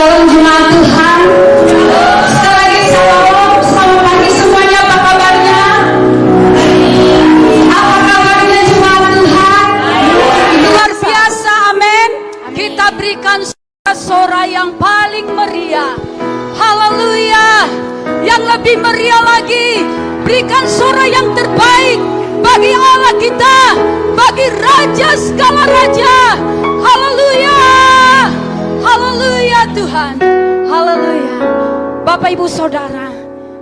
Shalom jemaat Tuhan. Sekali lagi shalom, selamat pagi semuanya, apa kabarnya? Apa kabarnya jemaat Tuhan? Luar biasa, amin. Kita berikan sorak yang paling meriah. Haleluya. Yang lebih meriah lagi, berikan sorak yang terbaik bagi Allah kita, bagi Raja segala Raja. Haleluya. Haleluya Tuhan. Haleluya. Bapak Ibu Saudara,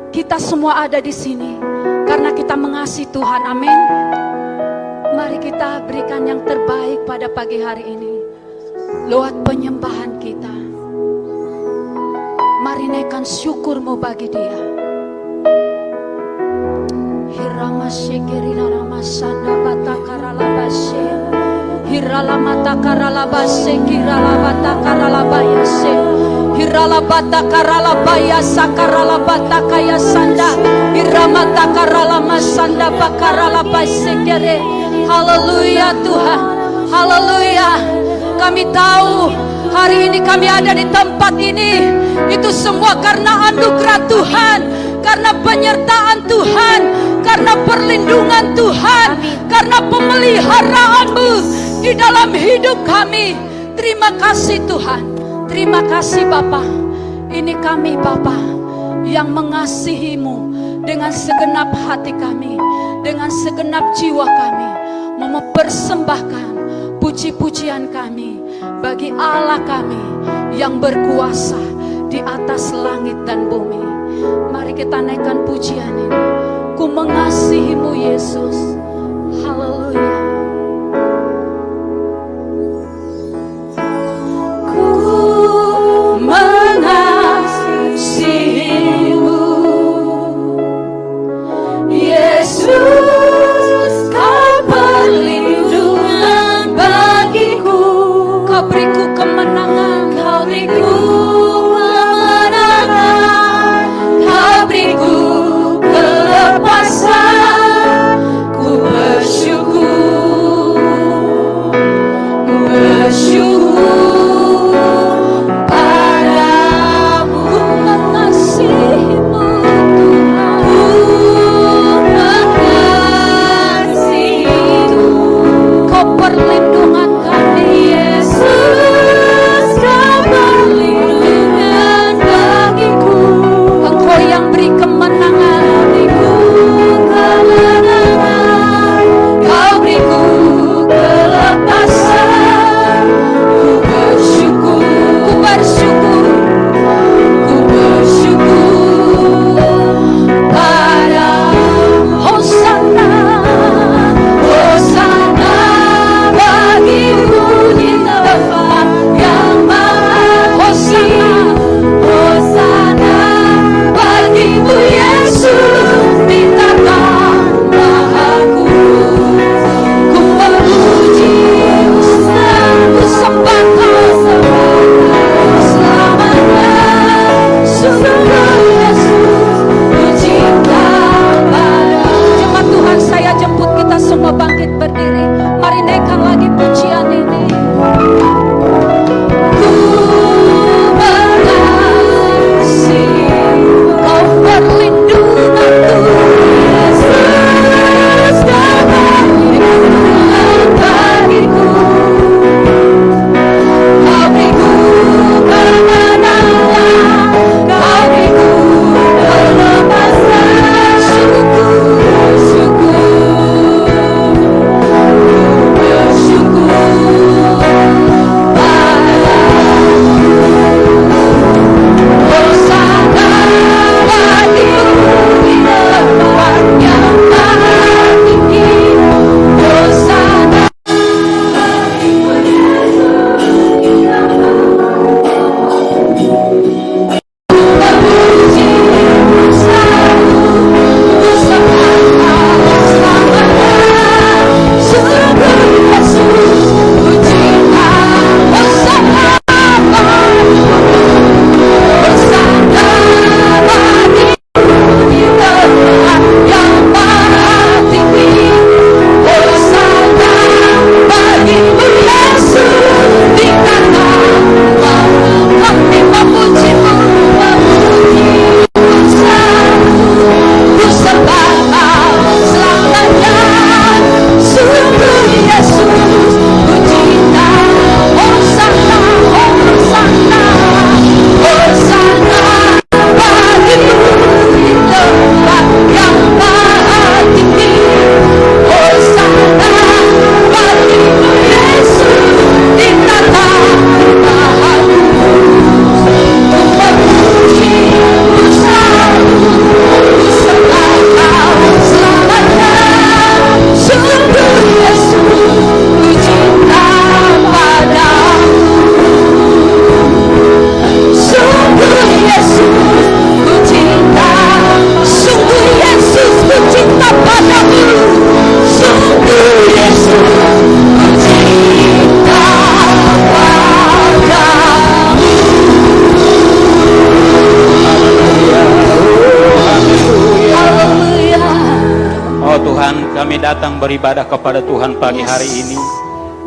kita semua ada di sini karena kita mengasihi Tuhan. Amin. Mari kita berikan yang terbaik pada pagi hari ini lewat penyembahan kita. Mari naikkan syukurmu bagi Dia. Hiramasyikirina ramasanda batakaralabashe. Hiralamatakalalabase kiralabatakaralayase. Hiralabatakaralayasakarabatakaya sanda. Hiramatakaramasanda bakaralabase kere. Haleluya Tuhan. Haleluya. Kami tahu hari ini kami ada di tempat ini, itu semua karena anugerah Tuhan, karena penyertaan Tuhan, karena perlindungan Tuhan, karena pemeliharaan-Mu di dalam hidup kami. Terima kasih Tuhan. Terima kasih Bapa. Ini kami Bapa yang mengasihi-Mu dengan segenap hati kami, dengan segenap jiwa kami, mempersembahkan puji-pujian kami bagi Allah kami yang berkuasa di atas langit dan bumi. Mari kita naikkan pujian ini. Ku mengasihi-Mu Yesus. Haleluya. Ku mengasihi-Mu Yesus. Beriku kemenangan, Kau beriku kemenangan, Kau beriku kelepasan. Ku Oh Tuhan, kami datang beribadah kepada Tuhan pagi hari ini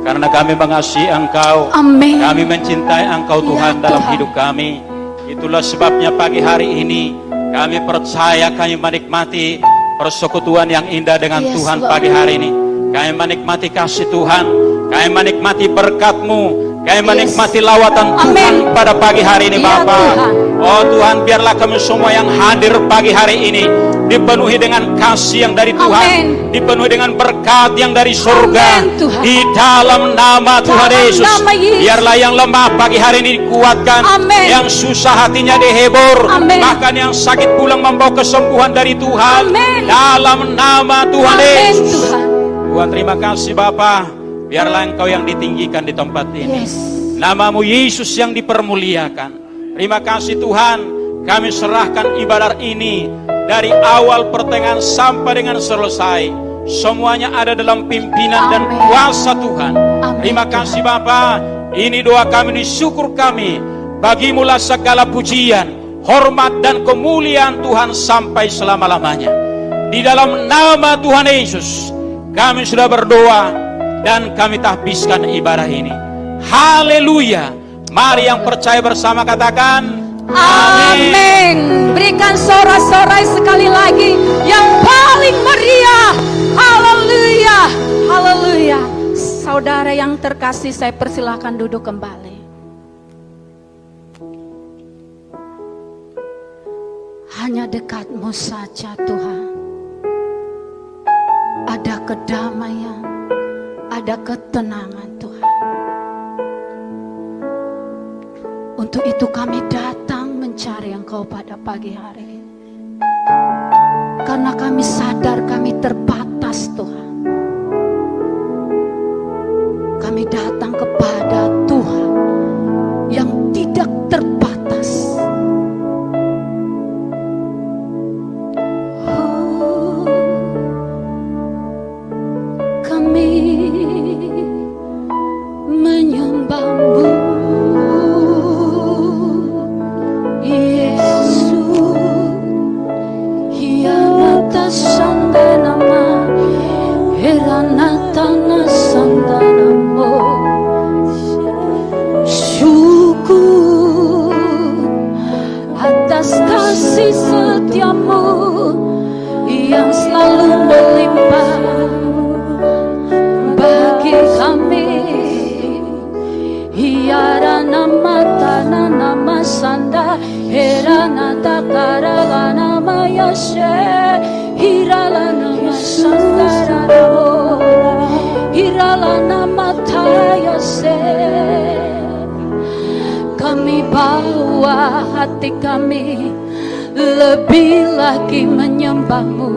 karena kami mengasihi Engkau. Amin. Kami mencintai Engkau Tuhan Ya, dalam Tuhan. hidup kami. Itulah sebabnya pagi hari ini kami percaya, kami menikmati persekutuan yang indah dengan Yes, Tuhan Lord. pagi hari ini. Kami menikmati kasih Tuhan, kami menikmati berkat-Mu, kami menikmati lawatan Amin. Tuhan pada pagi hari ini, Ya, Bapa. Tuhan. Oh Tuhan, biarlah kami semua yang hadir pagi hari ini dipenuhi dengan kasih yang dari Tuhan, Amin. dipenuhi dengan berkat yang dari surga. Amin, Tuhan. Di dalam nama Tuhan Dalam Yesus, nama Yesus. biarlah yang lemah pagi hari ini dikuatkan, Amin. yang susah hatinya dihibur, Amin. bahkan yang sakit pulang membawa kesembuhan dari Tuhan. Amin. Dalam nama Tuhan Amin, Yesus. Tuhan. Tuhan, terima kasih Bapa. Biarlah Engkau yang ditinggikan di tempat ini. Yes. Namamu Yesus yang dipermuliakan. Terima kasih Tuhan, kami serahkan ibadah ini dari awal pertengahan sampai dengan selesai. Semuanya ada dalam pimpinan dan Amin. kuasa Tuhan. Amin, Terima Tuhan. kasih Bapa. Ini doa kami, ini syukur kami. Bagimulah segala pujian, hormat dan kemuliaan Tuhan sampai selama-lamanya. Di dalam nama Tuhan Yesus kami sudah berdoa dan kami tahbiskan ibadah ini. Haleluya. Mari yang percaya bersama katakan amin. Amin. Berikan sorak-sorai sekali lagi yang paling meriah. Haleluya. Haleluya. Saudara yang terkasih, saya persilahkan duduk kembali. Hanya dekat-Mu saja Tuhan ada kedamaian, ada ketenangan Tuhan. Untuk itu kami datang mencari Engkau pada pagi hari ini. Karena kami sadar kami terbatas Tuhan. Kami datang kepada Tuhan yang tidak terbatas. Oh, kami menyembah-Mu. Syukur atas kasih setia-Mu yang selalu melimpah bagi kami. Hiarana matana nama sanda herana takara nama yashe hirala nama sanda ramo hirala nama tayase. Kami bawa hati kami lebih lagi menyembah-Mu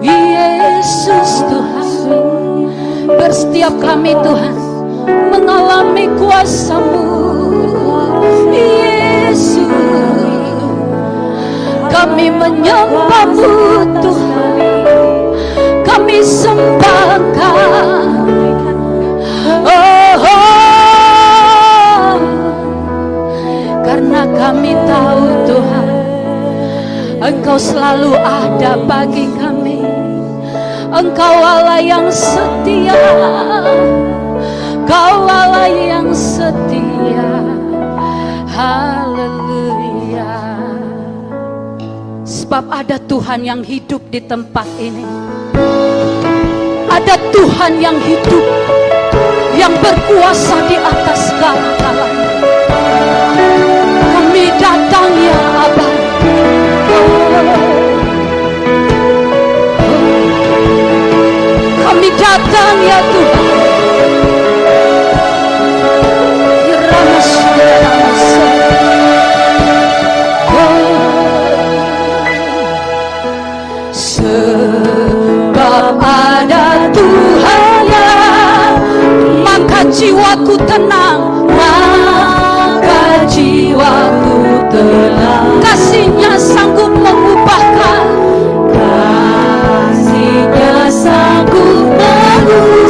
Yesus Tuhan. Bersetiap kami Tuhan mengalami kuasa-Mu Yesus. Kami menyembah-Mu Tuhan, kami sembahkan. Oh, karena kami tahu Tuhan Engkau selalu ada bagi kami. Engkau Allah yang setia, Kau Allah yang setia. Haleluya. Sebab ada Tuhan yang hidup di tempat ini. Ada Tuhan yang hidup, yang berkuasa di atas segala-galanya. Kami datang ya Abah. Kami datang ya Tuhan. Sebab ada Tuhan, maka jiwaku tenang, maka jiwaku tenang. Kasih-Nya sanggup mengubahkan, Kasih-Nya sanggup mengubahkan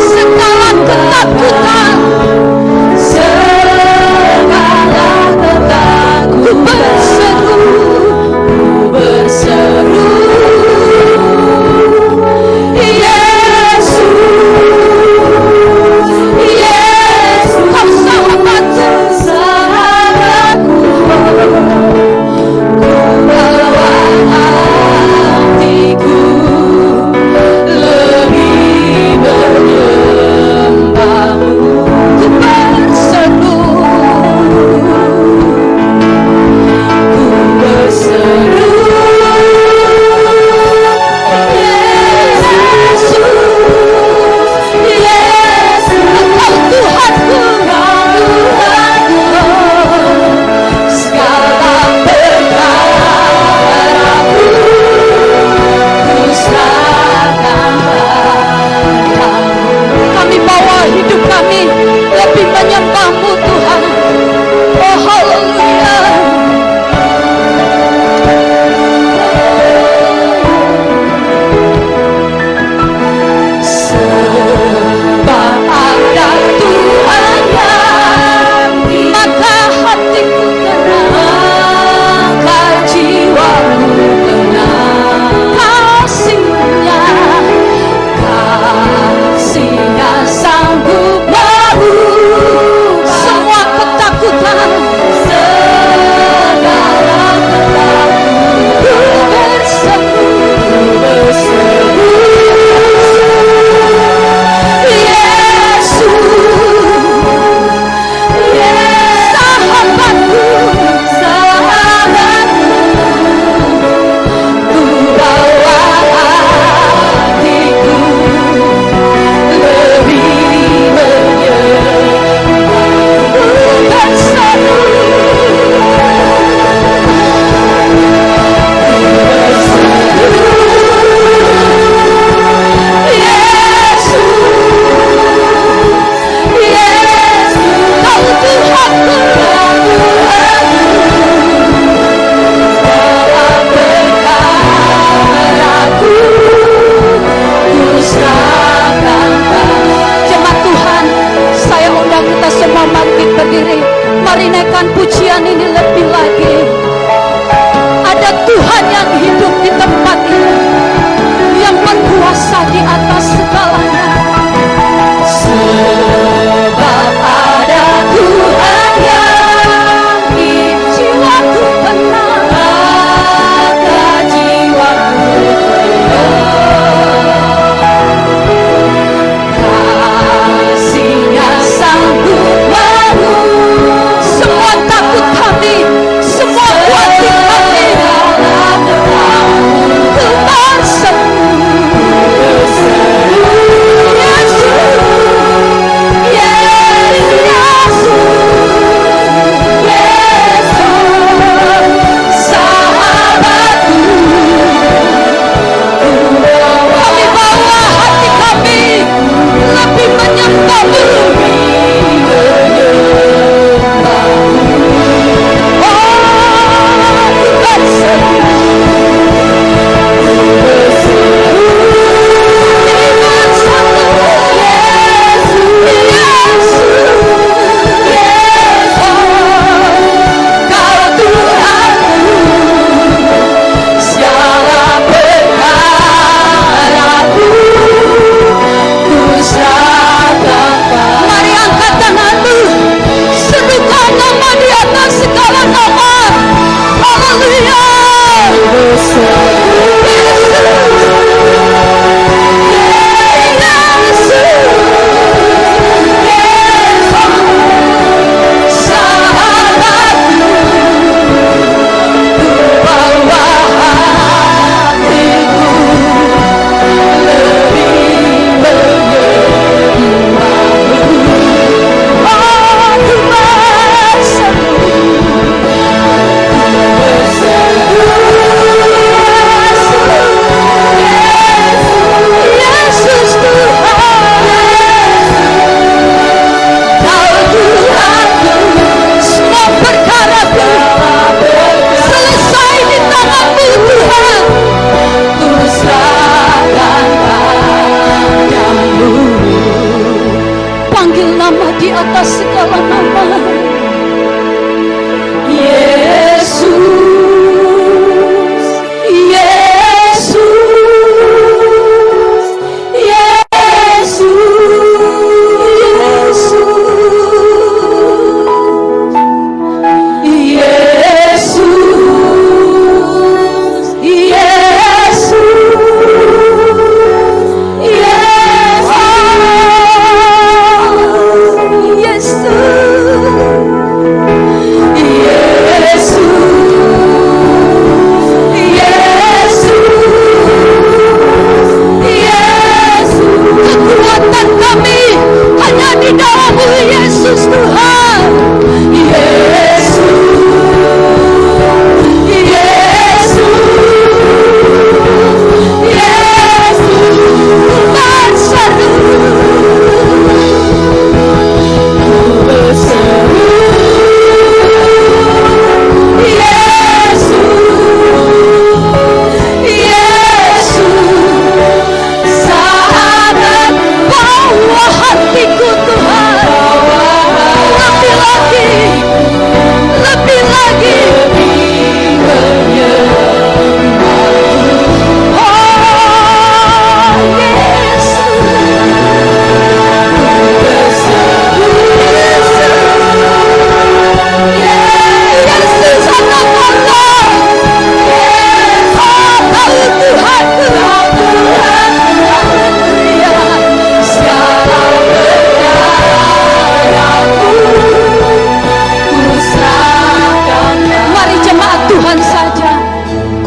atas segala nama.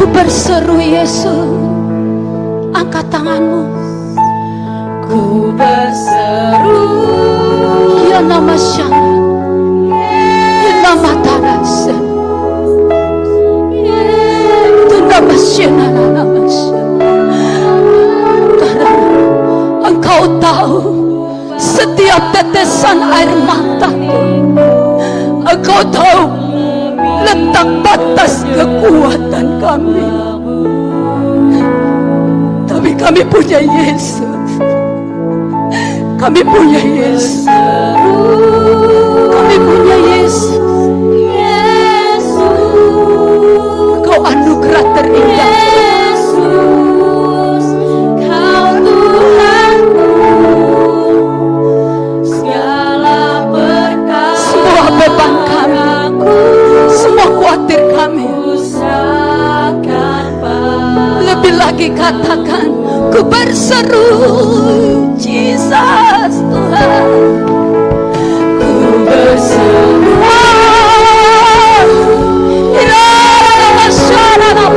Berseru Yesus, angkat tanganmu. Ku berseru, ya nama Syama, ya nama Tarasa, ya nama Syana, nama Syana. Karena Engkau tahu setiap tetesan air mataku. Engkau tahu letak batas kekuatan kami. Tapi kami punya Yesus. Kami punya Yesus. Kami punya Yesus. Kau anugerah terindah. Kau Tuhanku. Segala berkat. Semua beban kami. Semua khawatir kami. Lebih lagi katakan, ku berseru Jesus Tuhan. Ku berseru Ila Masyarakat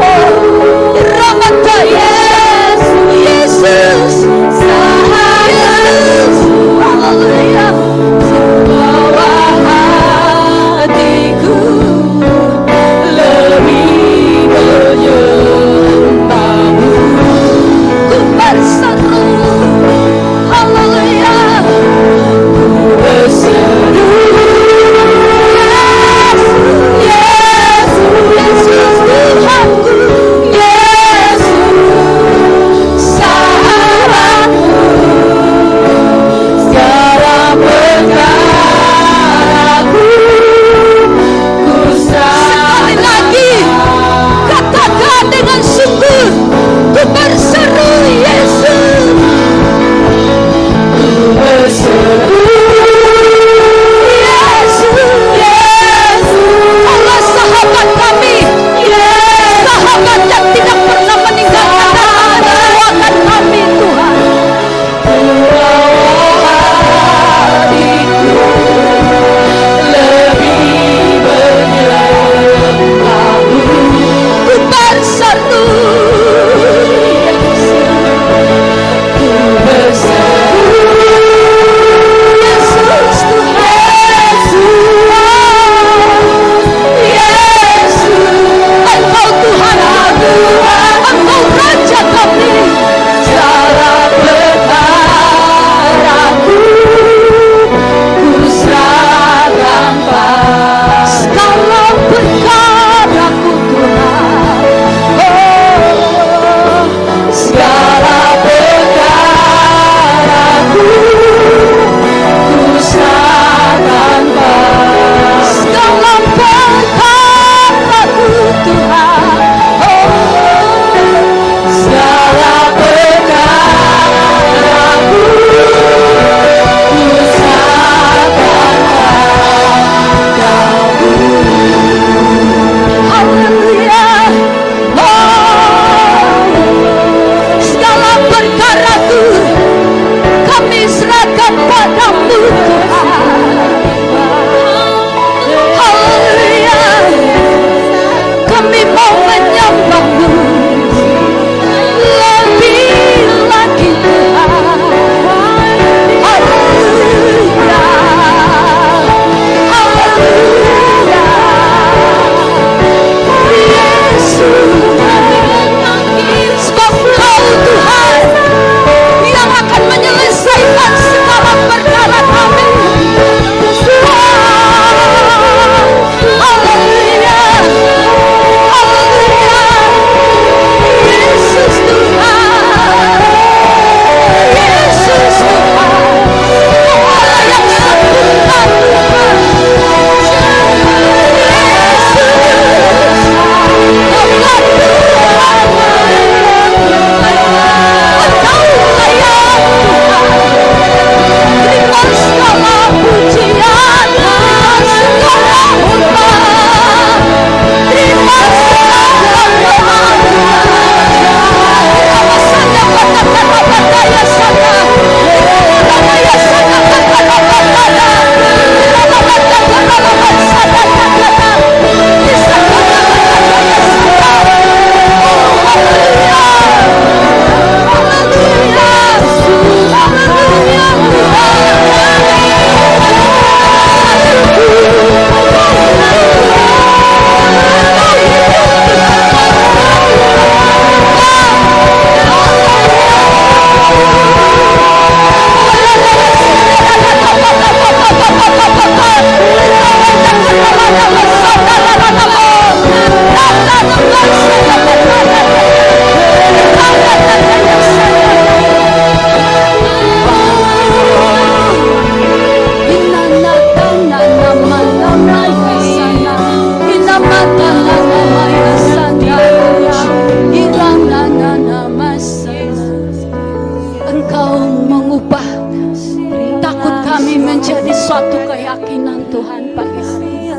suatu keyakinan Tuhan pagi hari ini.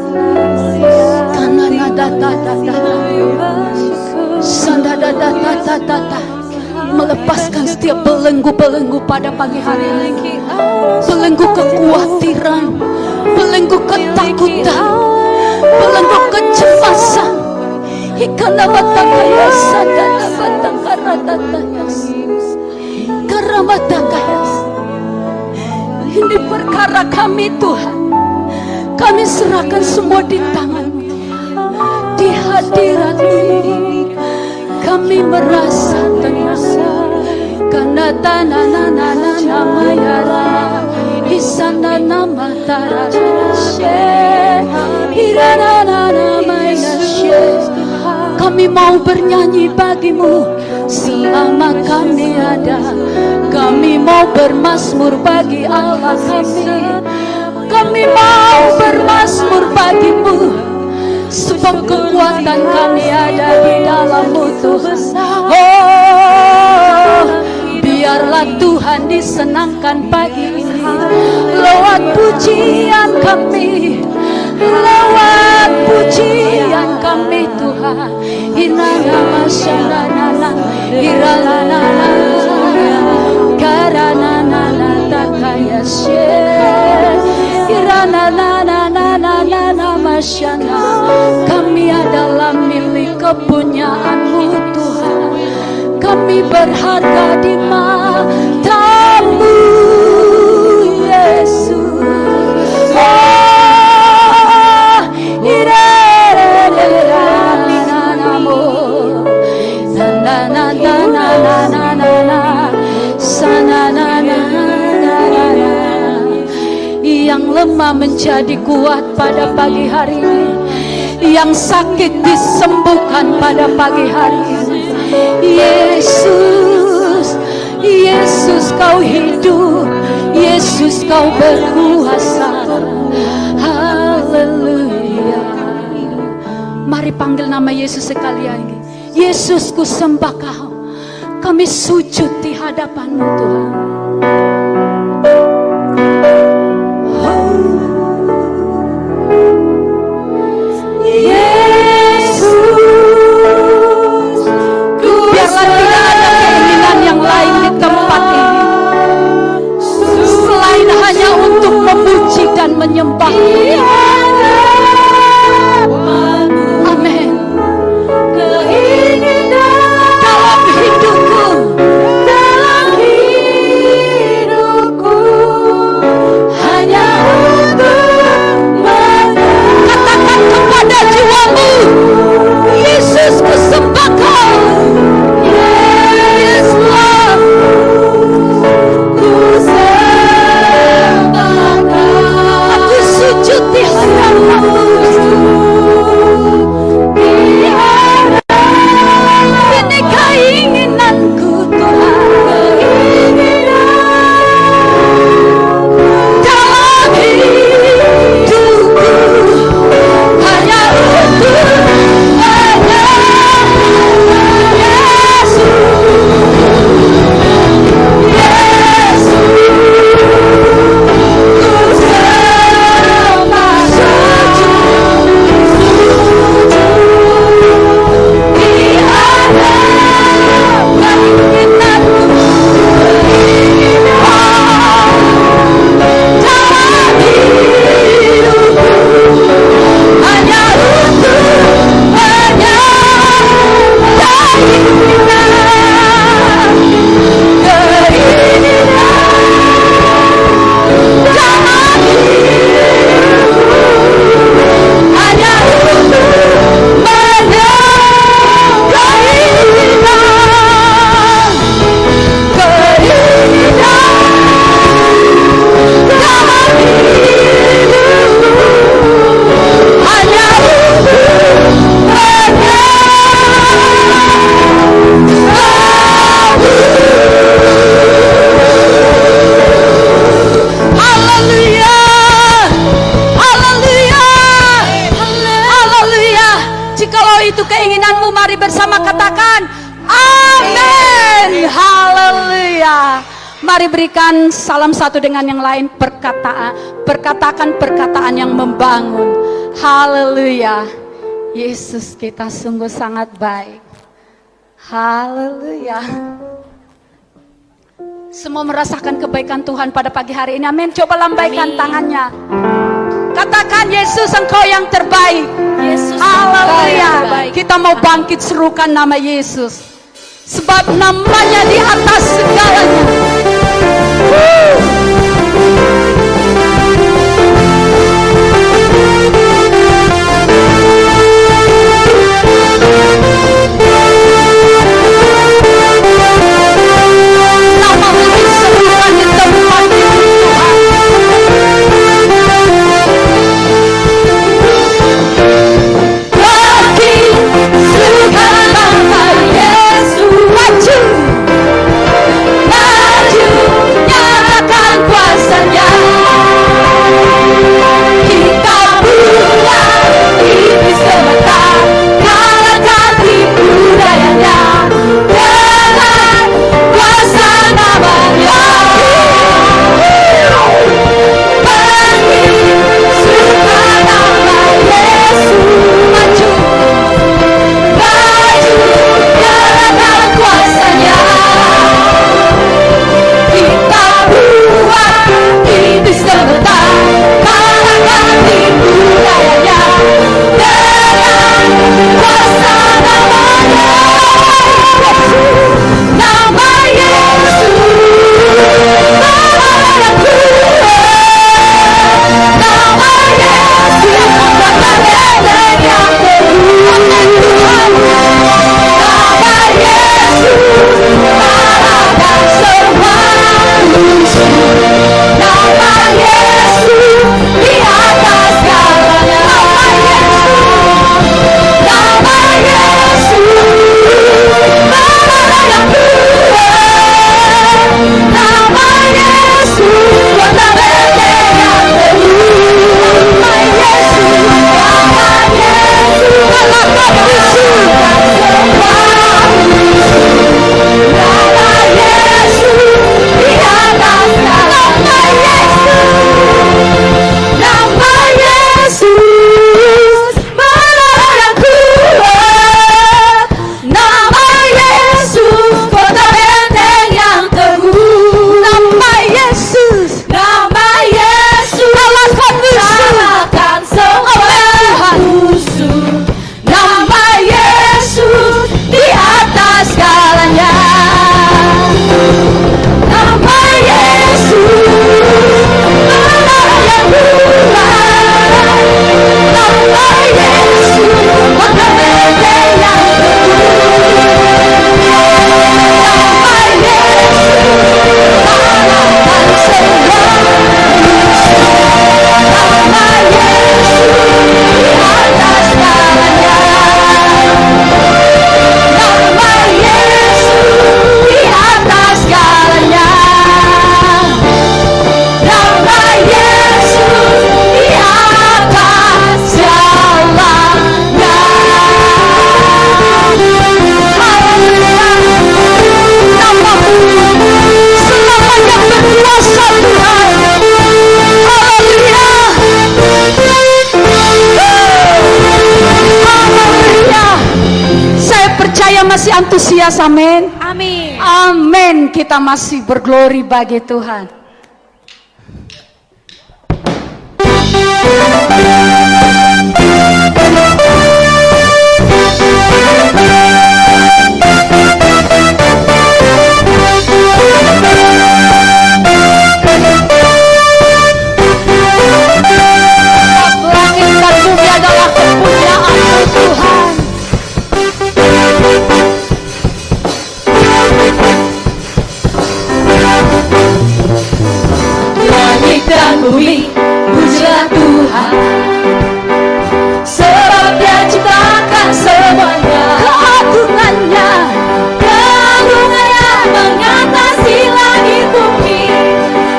Karena melepaskan setiap belenggu-belenggu pada pagi hari ini. Belenggu kekhawatiran, belenggu ketakutan, belenggu kecemasan. Ikana batakaya sadana batakarataya karabatakaya. Ini perkara kami Tuhan, kami serahkan semua di tangan-Mu. Di hadirat-Mu kami merasa tenang. Karena tanah nama yara isana nama tarashe hirana nama yashe. Kami mau bernyanyi bagi-Mu selama kami ada. Kami mau bermazmur bagi Allah kami. Kami mau bermazmur bagi-Mu, sebab kekuatan kami ada di dalam-Mu Tuhan. Oh, biarlah Tuhan disenangkan pagi ini lewat pujian kami, lewat pujian kami Tuhan. Inana masyanana iralana karana takaya she irana masyana. Kami adalah milik kepunyaan-Mu Tuhan. Kami berharga di mata-Mu Yesus. Oh, yang lemah menjadi kuat pada pagi hari ini, yang sakit disembuhkan pada pagi hari ini. Yesus, Yesus Kau hidup, Yesus Kau berkuasa. Haleluya. Mari panggil nama Yesus sekali lagi. Yesus, ku sembah Kau. Kami sujud di hadapan-Mu Tuhan. Menyembah. Amin. Dalam hidupku hanya untuk katakan kepada jiwamu, Yesus, ku sembah Kau. Yes Lord, ku sembah Kau. Sujud di hadapan berikan salam satu dengan yang lain, perkatakan perkataan yang membangun. Haleluya. Yesus kita sungguh sangat baik. Haleluya. Semua merasakan kebaikan Tuhan pada pagi hari ini. Amin. Coba lambaikan tangannya. Katakan, Yesus engkau yang terbaik. Yesus Haleluya. Kita mau bangkit serukan nama Yesus. Sebab namanya di atas segalanya. Namamu diserukan di tempat ini, Tuhan. Bangkit, serukan nama Yesus. Maju, maju, nyatakan kuasanya. Kita buat iblis semata, kalahkan tipu dayanya dengan kuasa namanya. Bangkit, serukan nama Yesus. Maju, maju, nyatakan kuasanya. Kita buat iblis semata, kalahkan tipu dayanya dengan kuasa namanya. Nama Yesus, nama yang kuat. Nama Yesus, kekuatan yang teguh. Nama Yesus, kalahkan semua musuh. Nama Yesus, di atas segalanya. Nama Yesus, nama yang kuat. Nama Yesus, kekuatan yang teguh. Nama Yesus, kalahkan musuh. Nama Yesus, di atas segalanya. Nama Yesus, mana yang kuat. Nama Yesus, kota benteng yang teguh. Nama Yesus, kalahkan semua musuh. Nama Yesus, di atas segalanya. Nama Yesus, mana yang kuat. Nama Yesus, kota benteng yang teguh. Nama Yesus, kalahkan semua musuh. Nama Yesus, di atas segalanya. Nama Yesus, di atas segalanya. Nama Yesus, di atas segalanya. Haleluya. Namamu selamanya berkuasa, Tuhan. Haleluya. Haleluya. Saya percaya masih antusias, amin. Amin. Amin. Kita masih berglori bagi Tuhan. Langit dan bumi adalah kepunyaan Tuhan. Langit dan bumi, pujilah Tuhan. Sebab Dia ciptakan semuanya. Keagungannya mengatasi langit bumi.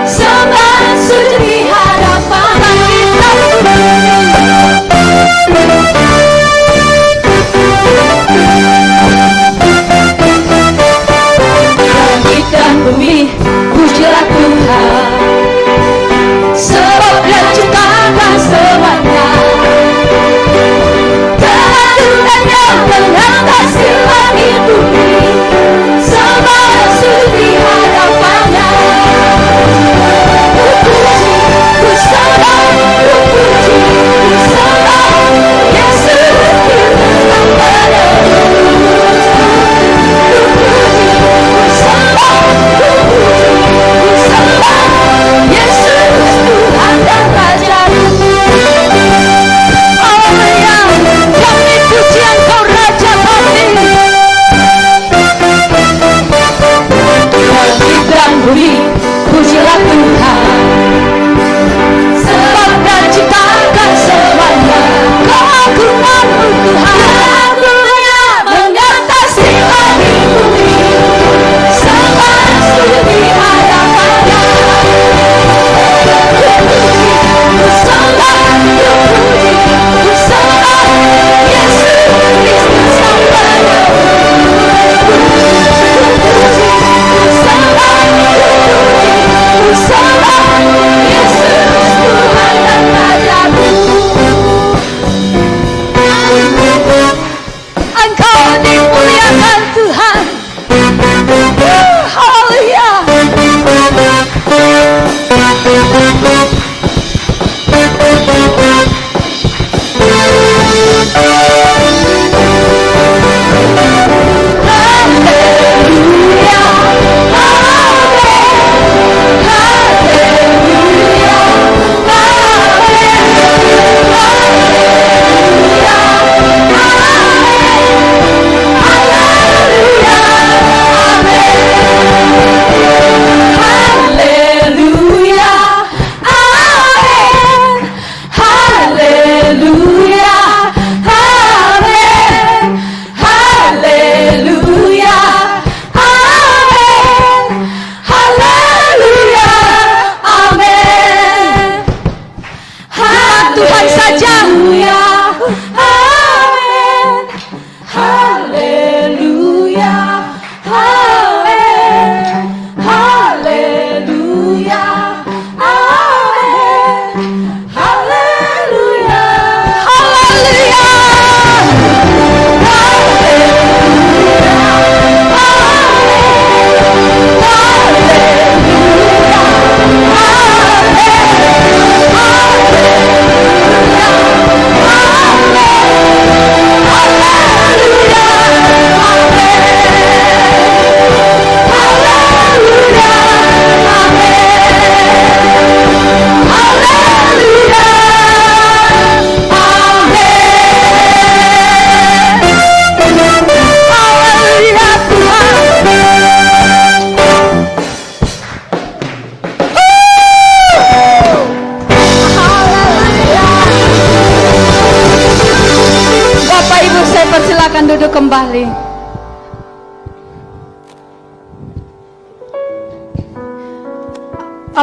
Sembah sujud di hadapan langit dan bumi. Langit dan bumi, pujilah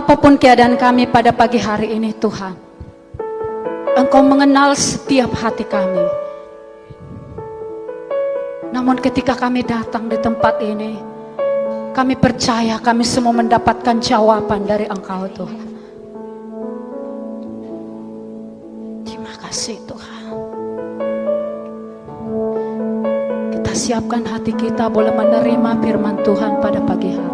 Apapun keadaan kami pada pagi hari ini Tuhan, Engkau mengenal setiap hati kami. Namun ketika kami datang di tempat ini, kami percaya kami semua mendapatkan jawaban dari Engkau Tuhan. Terima kasih Tuhan. Kita siapkan hati kita boleh menerima firman Tuhan pada pagi hari ini.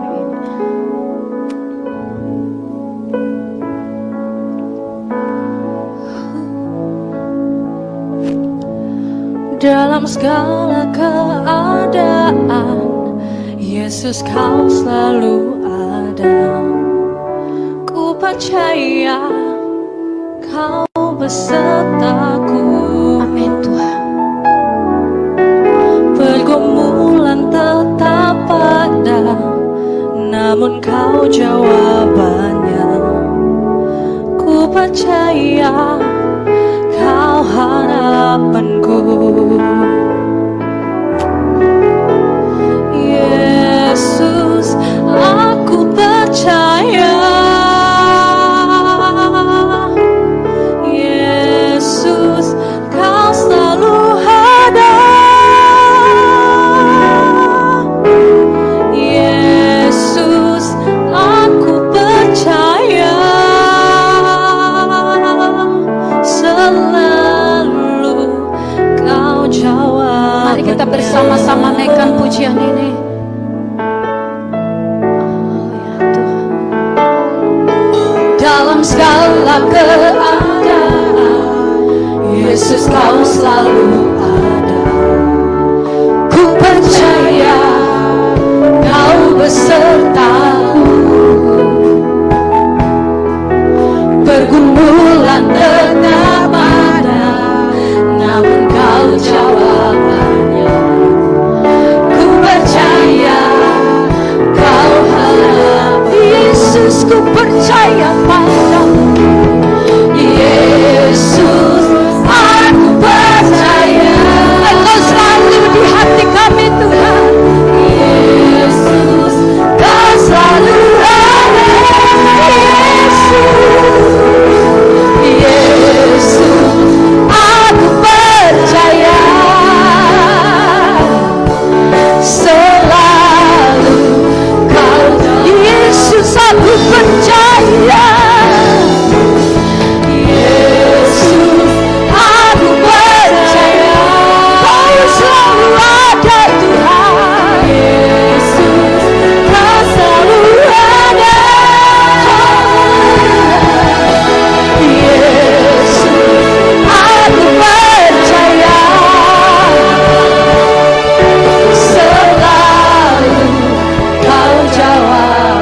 Dalam segala keadaan, Yesus kau selalu ada. Ku percaya kau besertaku. Amin Tuhan. Pergumulan tetap ada, namun kau jawabannya. Ku percaya kau harapanku. Yesus, aku percaya. Yesus, kau selalu ada. Yesus, aku percaya. Selalu kau jawab. Mari kita bersama-sama naikkan pujian ini. Oh ya Tuhan. Dalam segala keadaan, Yesus kau selalu ada. Ku percaya kau besertaku. Pergumulan tetap ada, namun kau jawabannya. Ku percaya kau harap. Yesus, ku percaya padamu. Yesus, aku percaya Engkau selalu di hati kami Tuhan. Yesus, kau selalu ada. Yesus, aku percaya selalu kau. Yesus, aku percaya. Yesus, aku percaya kau selalu ada Tuhan. Yesus, kau selalu ada. Yesus, aku percaya selalu kau jawab.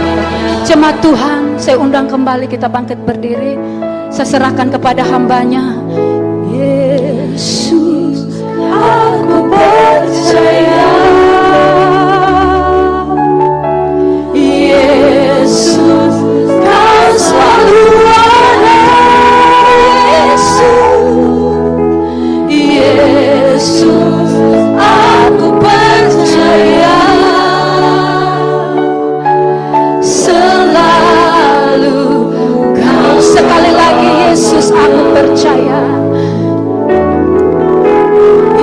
Jemaat Tuhan, saya undang kembali kita bangkit berdiri. Saya serahkan kepada hambanya. Yesus, aku percaya. Yesus, kau selalu ada. Yesus, aku percaya selalu kau. Sekali lagi, Yesus, aku percaya.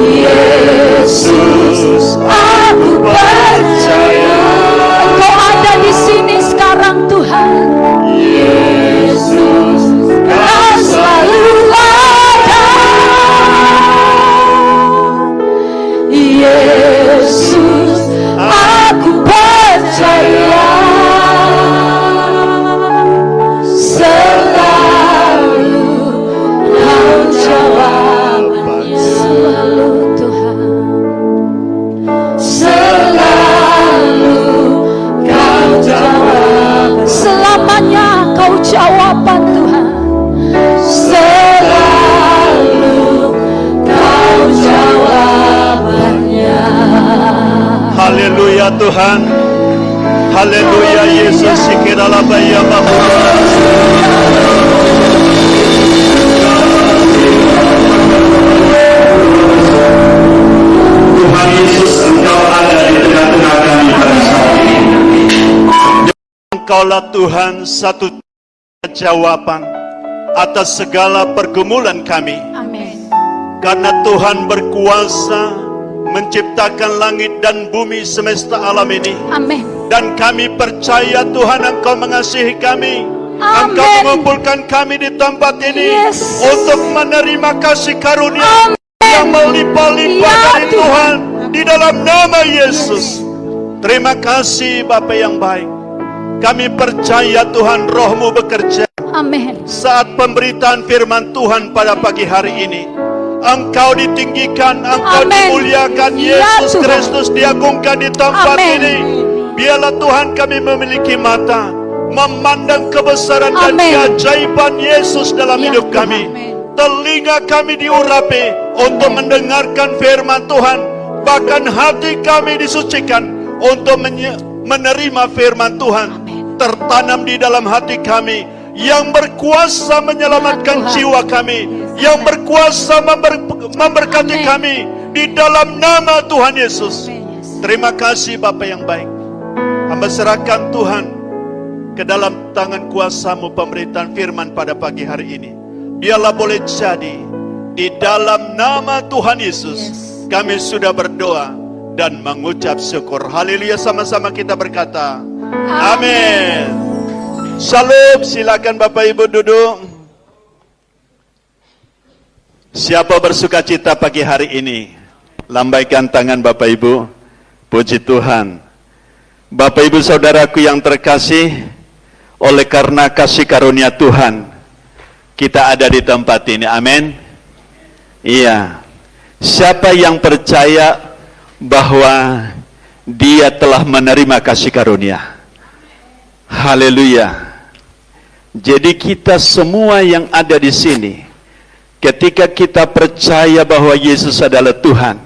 Yesus, aku percaya Engkau ada di sini sekarang Tuhan. Yesus, kau selalu ada. Yesus, aku percaya selalu kau jawabannya. Selalu Tuhan, selalu kau jawab. Selamanya kau jawaban Tuhan. Selalu kau jawabannya. Haleluya Tuhan. Haleluya Yesus. Sikiralah bayam Tuhan Yesus, Engkau ada di tengah-tengah kami pada saat ini. Engkaulah Tuhan satu jawaban atas segala pergumulan kami. Amin. Karena Tuhan berkuasa menciptakan langit dan bumi semesta alam ini. Amin. Dan kami percaya Tuhan Engkau mengasihi kami. Amin. Engkau mengumpulkan kami di tempat ini Yes. untuk menerima kasih karunia yang melimpah-limpah Ya, dari Tuhan di dalam nama Yesus. Terima kasih Bapa yang baik. Kami percaya Tuhan Roh-Mu bekerja Amin. saat pemberitaan firman Tuhan pada pagi hari ini. Engkau ditinggikan, Engkau Amin. dimuliakan, Ya, Yesus Tuhan. Kristus diagungkan di tempat Amin. ini. Biarlah Tuhan kami memiliki mata memandang kebesaran dan Amin. keajaiban Yesus dalam Ya, hidup Tuhan. kami. Telinga kami diurapi untuk mendengarkan firman Tuhan. Bahkan hati kami disucikan untuk menerima firman Tuhan. Tertanam di dalam hati kami yang berkuasa menyelamatkan Ya, Tuhan. jiwa kami, yang berkuasa memberkati Amin. kami di dalam nama Tuhan Yesus. Amin, Yesus. Terima kasih Bapa yang baik. Hamba serahkan Tuhan ke dalam tangan kuasa-Mu pemberitaan firman pada pagi hari ini. Biarlah boleh jadi di dalam nama Tuhan Yesus. Kami sudah berdoa dan mengucap syukur. Haleluya, sama-sama kita berkata amin. Shalom, silakan Bapak Ibu duduk. Siapa bersuka cita pagi hari ini? Lambaikan tangan Bapak Ibu. Puji Tuhan. Bapak Ibu saudaraku yang terkasih, oleh karena kasih karunia Tuhan, kita ada di tempat ini. Amin. Iya. Siapa yang percaya bahwa dia telah menerima kasih karunia? Haleluya. Jadi kita semua yang ada di sini, ketika kita percaya bahwa Yesus adalah Tuhan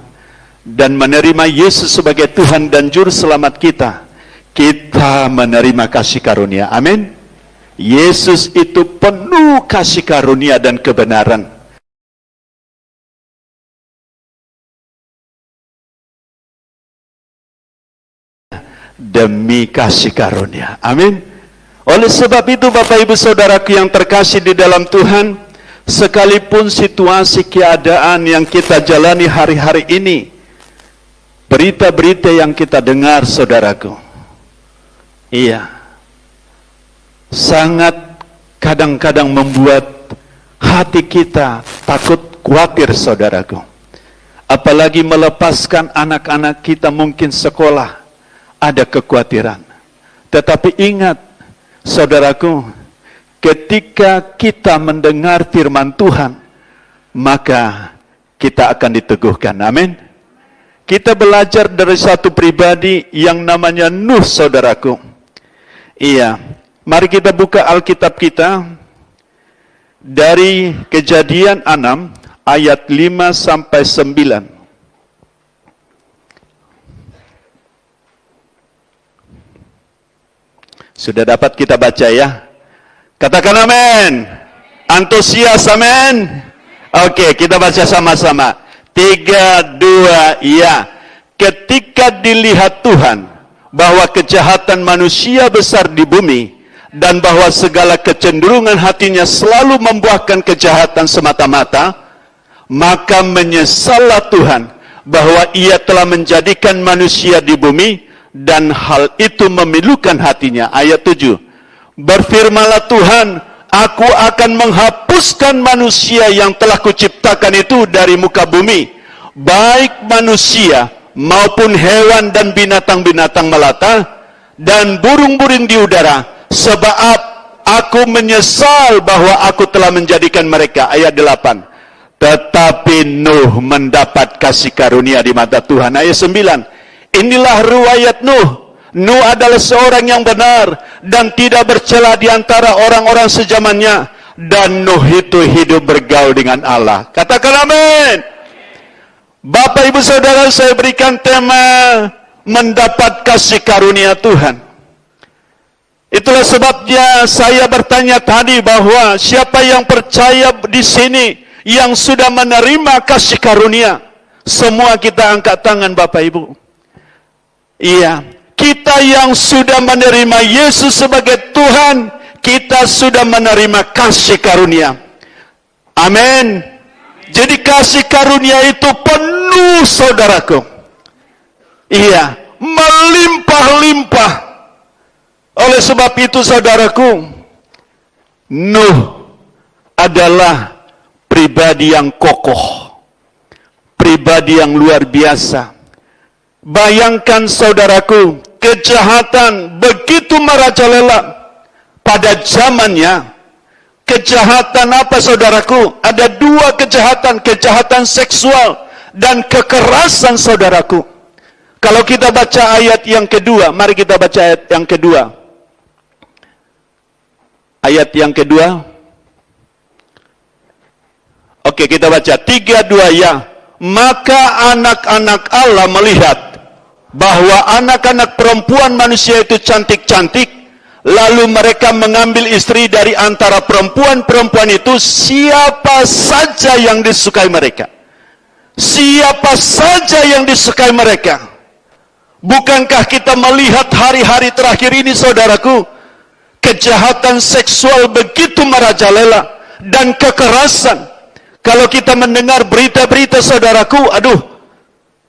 dan menerima Yesus sebagai Tuhan dan Juru Selamat kita, kita menerima kasih karunia. Amin. Yesus itu penuh kasih karunia dan kebenaran. Demi kasih karunia. Amin. Oleh sebab itu Bapak Ibu Saudaraku yang terkasih di dalam Tuhan, sekalipun situasi keadaan yang kita jalani hari-hari ini, berita-berita yang kita dengar saudaraku, iya, sangat kadang-kadang membuat hati kita takut, khawatir saudaraku. Apalagi melepaskan anak-anak kita mungkin sekolah, ada kekhawatiran. Tetapi ingat saudaraku, ketika kita mendengar firman Tuhan, maka kita akan diteguhkan. Amin. Kita belajar dari satu pribadi yang namanya Nuh saudaraku. Iya, mari kita buka Alkitab kita dari Kejadian 6 ayat 5 sampai 9. Sudah dapat kita baca ya? Katakan amin. Antusias amin. Oke, kita baca sama-sama. 3, 2, ya. Ketika dilihat Tuhan bahwa kejahatan manusia besar di bumi dan bahwa segala kecenderungan hatinya selalu membuahkan kejahatan semata-mata, maka menyesallah Tuhan bahwa Ia telah menjadikan manusia di bumi dan hal itu memilukan hatinya. Ayat 7. Berfirmanlah Tuhan, aku akan menghapuskan manusia yang telah kuciptakan itu dari muka bumi, baik manusia maupun hewan dan binatang-binatang melata dan burung-burung di udara, sebab aku menyesal bahwa aku telah menjadikan mereka. Ayat 8. Tetapi Nuh mendapat kasih karunia di mata Tuhan. Ayat 9. Inilah riwayat Nuh. Nuh adalah seorang yang benar dan tidak bercela di antara orang-orang sezamannya. Dan Nuh itu hidup bergaul dengan Allah. Katakan amin. Bapak Ibu Saudara, saya berikan tema mendapat kasih karunia Tuhan. Itulah sebabnya saya bertanya tadi bahwa siapa yang percaya di sini yang sudah menerima kasih karunia. Semua kita angkat tangan Bapak Ibu. Iya, kita yang sudah menerima Yesus sebagai Tuhan, kita sudah menerima kasih karunia. Amin. Jadi kasih karunia itu penuh, saudaraku. Iya, melimpah-limpah. Oleh sebab itu, saudaraku, Nuh adalah pribadi yang kokoh, pribadi yang luar biasa. Bayangkan, saudaraku, kejahatan begitu merajalela pada zamannya. Kejahatan apa, saudaraku? Ada dua kejahatan, kejahatan seksual dan kekerasan, saudaraku. Kalau kita baca ayat yang kedua, mari kita baca ayat yang kedua. Ayat yang kedua. Oke, kita baca 3-2 ya. Maka anak-anak Allah melihat bahwa anak-anak perempuan manusia itu cantik-cantik, lalu mereka mengambil istri dari antara perempuan-perempuan itu, siapa saja yang disukai mereka. Siapa saja yang disukai mereka. Bukankah kita melihat hari-hari terakhir ini, saudaraku, kejahatan seksual begitu merajalela dan kekerasan. Kalau kita mendengar berita-berita, saudaraku, aduh,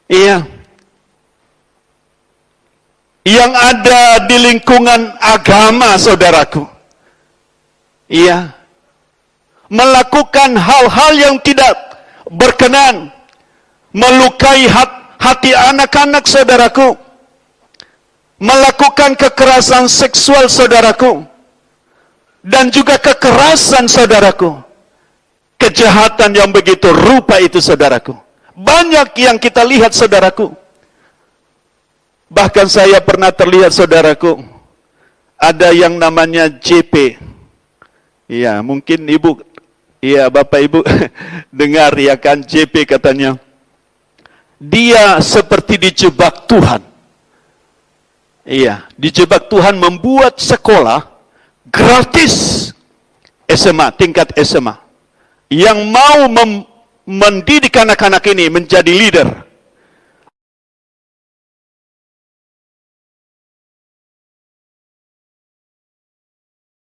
iya, yang ada di lingkungan agama, saudaraku, iya, melakukan hal-hal yang tidak berkenan, melukai hati anak-anak, saudaraku, melakukan kekerasan seksual, saudaraku, dan juga kekerasan, saudaraku, kejahatan yang begitu rupa itu, saudaraku, banyak yang kita lihat, saudaraku. Bahkan saya pernah terlihat, saudaraku, ada yang namanya JP. Ya, mungkin ibu, ya bapak ibu dengar ya kan, JP katanya, dia seperti dijebak Tuhan. Iya, dijebak Tuhan membuat sekolah gratis SMA, tingkat SMA, yang mau mendidik anak-anak ini menjadi leader.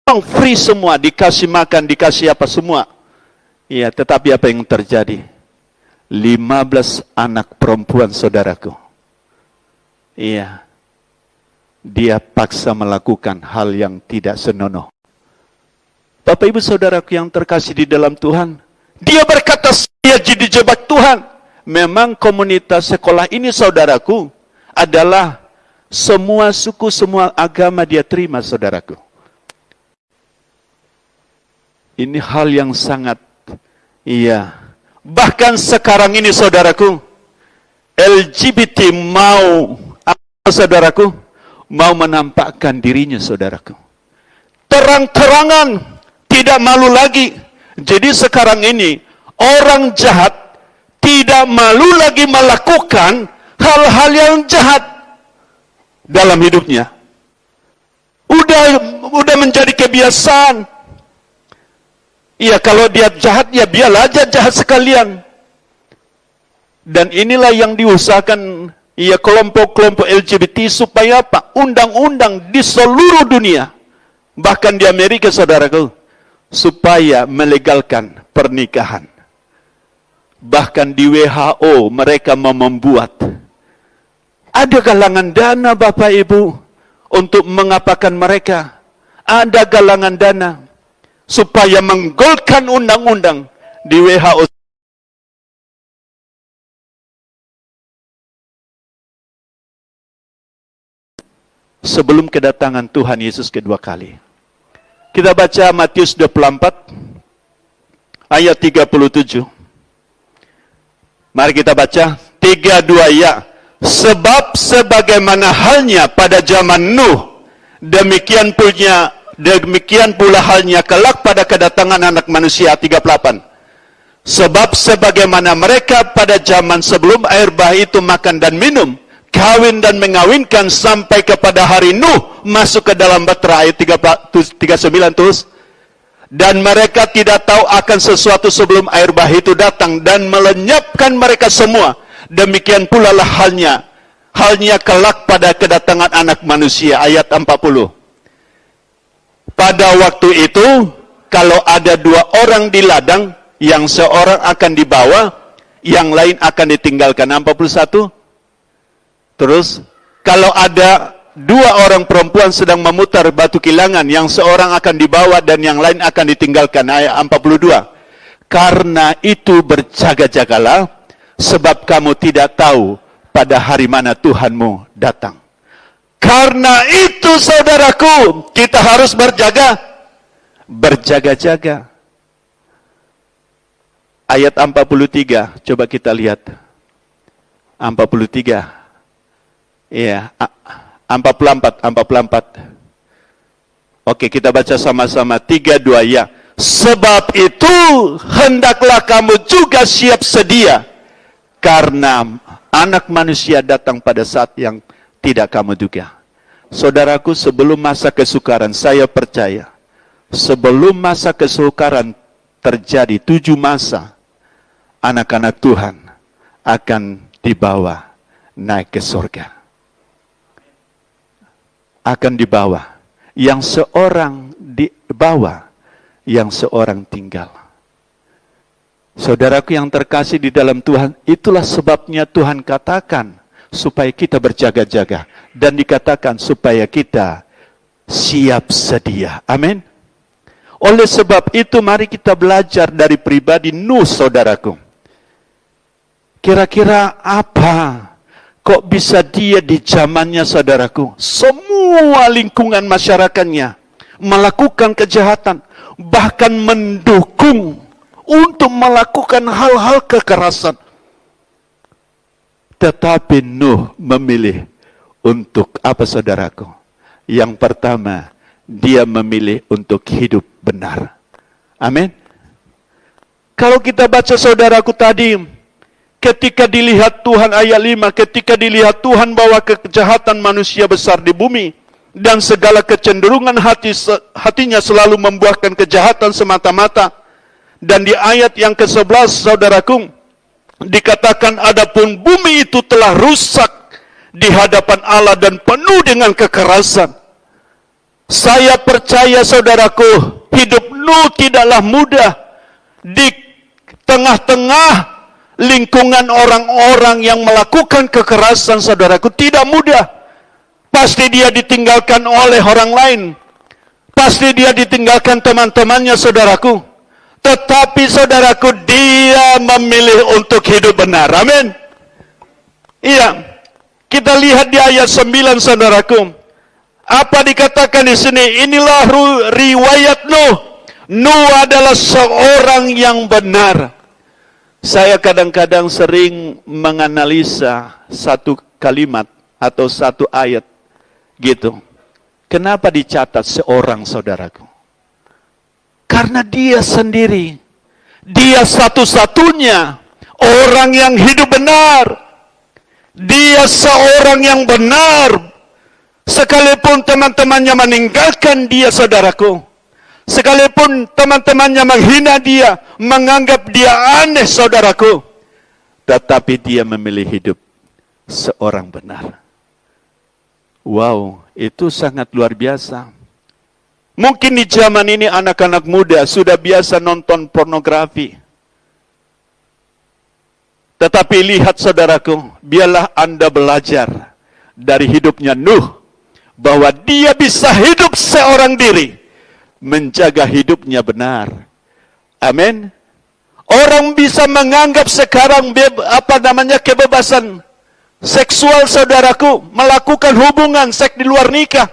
Free semua, dikasih makan, dikasih apa semua. Iya, tetapi apa yang terjadi? 15 anak perempuan, saudaraku. Iya. Dia paksa melakukan hal yang tidak senonoh. Bapak ibu saudaraku yang terkasih di dalam Tuhan, dia berkata, saya dijebak Tuhan. Memang komunitas sekolah ini, saudaraku, adalah semua suku, semua agama dia terima, saudaraku. Ini hal yang sangat, iya. Bahkan sekarang ini, saudaraku, LGBT mau, apa, saudaraku? Mau menampakkan dirinya, saudaraku. Terang-terangan, tidak malu lagi. Jadi sekarang ini, orang jahat tidak malu lagi melakukan hal-hal yang jahat dalam hidupnya. Udah menjadi kebiasaan. Iya, kalau dia jahat, ya biarlah aja jahat sekalian. Dan inilah yang diusahakan ya kelompok-kelompok LGBT supaya apa? Undang-undang di seluruh dunia, bahkan di Amerika, saudaraku, supaya melegalkan pernikahan. Bahkan di WHO mereka mau membuat ada galangan dana, Bapak Ibu, untuk mengapakan mereka. Ada galangan dana supaya menggolkan undang-undang di WHO. Sebelum kedatangan Tuhan Yesus kedua kali. Kita baca Matius 24 ayat 37. Mari kita baca 3-2 ya. Sebab sebagaimana halnya pada zaman Nuh, demikian pula halnya kelak pada kedatangan anak manusia. 38. Sebab sebagaimana mereka pada zaman sebelum air bah itu makan dan minum, kawin dan mengawinkan sampai kepada hari Nuh masuk ke dalam bahtera, ayat 39 terus. Dan mereka tidak tahu akan sesuatu sebelum air bah itu datang dan melenyapkan mereka semua. Demikian pula lah halnya kelak pada kedatangan anak manusia, ayat 40. pada waktu itu, kalau ada 2 orang di ladang, yang seorang akan dibawa, yang lain akan ditinggalkan. 41. Terus, kalau ada 2 orang perempuan sedang memutar batu kilangan, yang seorang akan dibawa dan yang lain akan ditinggalkan. Ayat 42. Karena itu berjaga-jagalah, sebab kamu tidak tahu pada hari mana Tuhanmu datang. Karena itu saudaraku, kita harus berjaga-jaga. Ayat 43, coba kita lihat. 43. Iya, 44. Oke, kita baca sama-sama. 3, 2, ya. Sebab itu, hendaklah kamu juga siap sedia. Karena anak manusia datang pada saat yang tidak kamu duga. Saudaraku, sebelum masa kesukaran, saya percaya, sebelum masa kesukaran terjadi 7 masa, anak-anak Tuhan akan dibawa naik ke surga. Akan dibawa. Yang seorang dibawa, yang seorang tinggal. Saudaraku yang terkasih di dalam Tuhan, itulah sebabnya Tuhan katakan, supaya kita berjaga-jaga. Dan dikatakan supaya kita siap sedia. Amin. Oleh sebab itu mari kita belajar dari pribadi Nuh, saudaraku. Kira-kira apa? Kok bisa dia di zamannya, saudaraku? Semua lingkungan masyarakatnya melakukan kejahatan. Bahkan mendukung untuk melakukan hal-hal kekerasan. Tetapi Nuh memilih untuk apa, saudaraku? Yang pertama, dia memilih untuk hidup benar. Amin. Kalau kita baca, saudaraku, tadi, ketika dilihat Tuhan, ayat 5, ketika dilihat Tuhan bahwa kejahatan manusia besar di bumi, dan segala kecenderungan hatinya selalu membuahkan kejahatan semata-mata. Dan di ayat yang ke-11, saudaraku, dikatakan adapun bumi itu telah rusak di hadapan Allah dan penuh dengan kekerasan. Saya percaya, saudaraku, hidup Nuh tidaklah mudah di tengah-tengah lingkungan orang-orang yang melakukan kekerasan, saudaraku. Tidak mudah. Pasti dia ditinggalkan oleh orang lain. Pasti dia ditinggalkan teman-temannya, saudaraku. Tetapi, saudaraku, dia memilih untuk hidup benar. Amin. Iya. Kita lihat di ayat 9, saudaraku. Apa dikatakan di sini? Inilah riwayat Nuh. Nuh adalah seorang yang benar. Saya kadang-kadang sering menganalisa satu kalimat atau satu ayat gitu. Kenapa dicatat seorang, saudaraku? Karena dia sendiri, dia satu-satunya orang yang hidup benar. Dia seorang yang benar. Sekalipun teman-temannya meninggalkan dia, saudaraku. Sekalipun teman-temannya menghina dia, menganggap dia aneh, saudaraku. Tetapi dia memilih hidup seorang benar. Wow, itu sangat luar biasa. Mungkin di zaman ini anak-anak muda sudah biasa nonton pornografi. Tetapi lihat, saudaraku, biarlah Anda belajar dari hidupnya Nuh, bahwa dia bisa hidup seorang diri, menjaga hidupnya benar. Amin. Orang bisa menganggap sekarang kebebasan seksual, saudaraku, melakukan hubungan seks di luar nikah.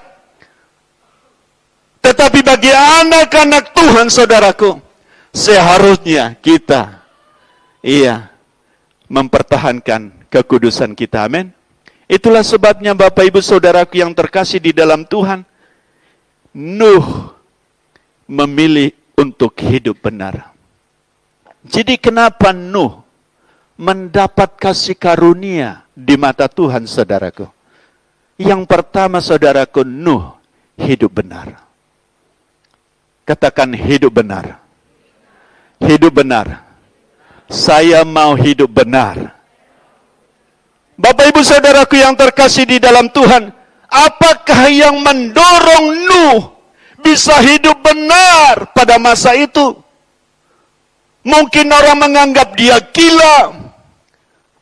Tetapi bagi anak-anak Tuhan, saudaraku, seharusnya kita mempertahankan kekudusan kita. Amin. Itulah sebabnya Bapak Ibu Saudaraku yang terkasih di dalam Tuhan, Nuh memilih untuk hidup benar. Jadi kenapa Nuh mendapat kasih karunia di mata Tuhan, saudaraku? Yang pertama, saudaraku, Nuh hidup benar. Katakan hidup benar. Hidup benar. Saya mau hidup benar. Bapak Ibu Saudaraku yang terkasih di dalam Tuhan, apakah yang mendorong Nuh bisa hidup benar pada masa itu. Mungkin orang menganggap dia gila.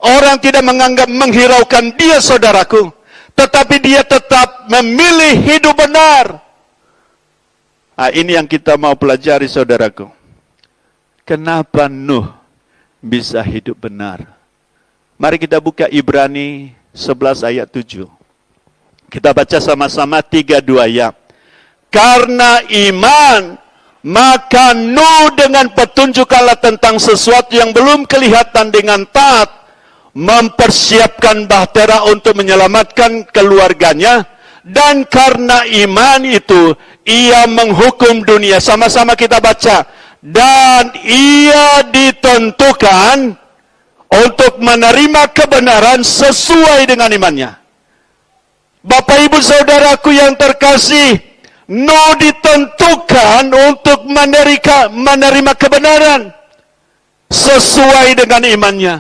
Orang tidak menganggap menghiraukan dia, saudaraku. Tetapi dia tetap memilih hidup benar. Nah, ini yang kita mau pelajari, saudaraku. Kenapa Nuh bisa hidup benar? Mari kita buka Ibrani 11 ayat 7. Kita baca sama-sama 3-2 ya. Karena iman, maka Nuh dengan petunjuk Allah tentang sesuatu yang belum kelihatan dengan taat, mempersiapkan bahtera untuk menyelamatkan keluarganya. Dan karena iman itu, ia menghukum dunia. Sama-sama kita baca. Dan ia ditentukan untuk menerima kebenaran sesuai dengan imannya. Bapak ibu saudaraku yang terkasih, Nuh ditentukan untuk menerima kebenaran sesuai dengan imannya.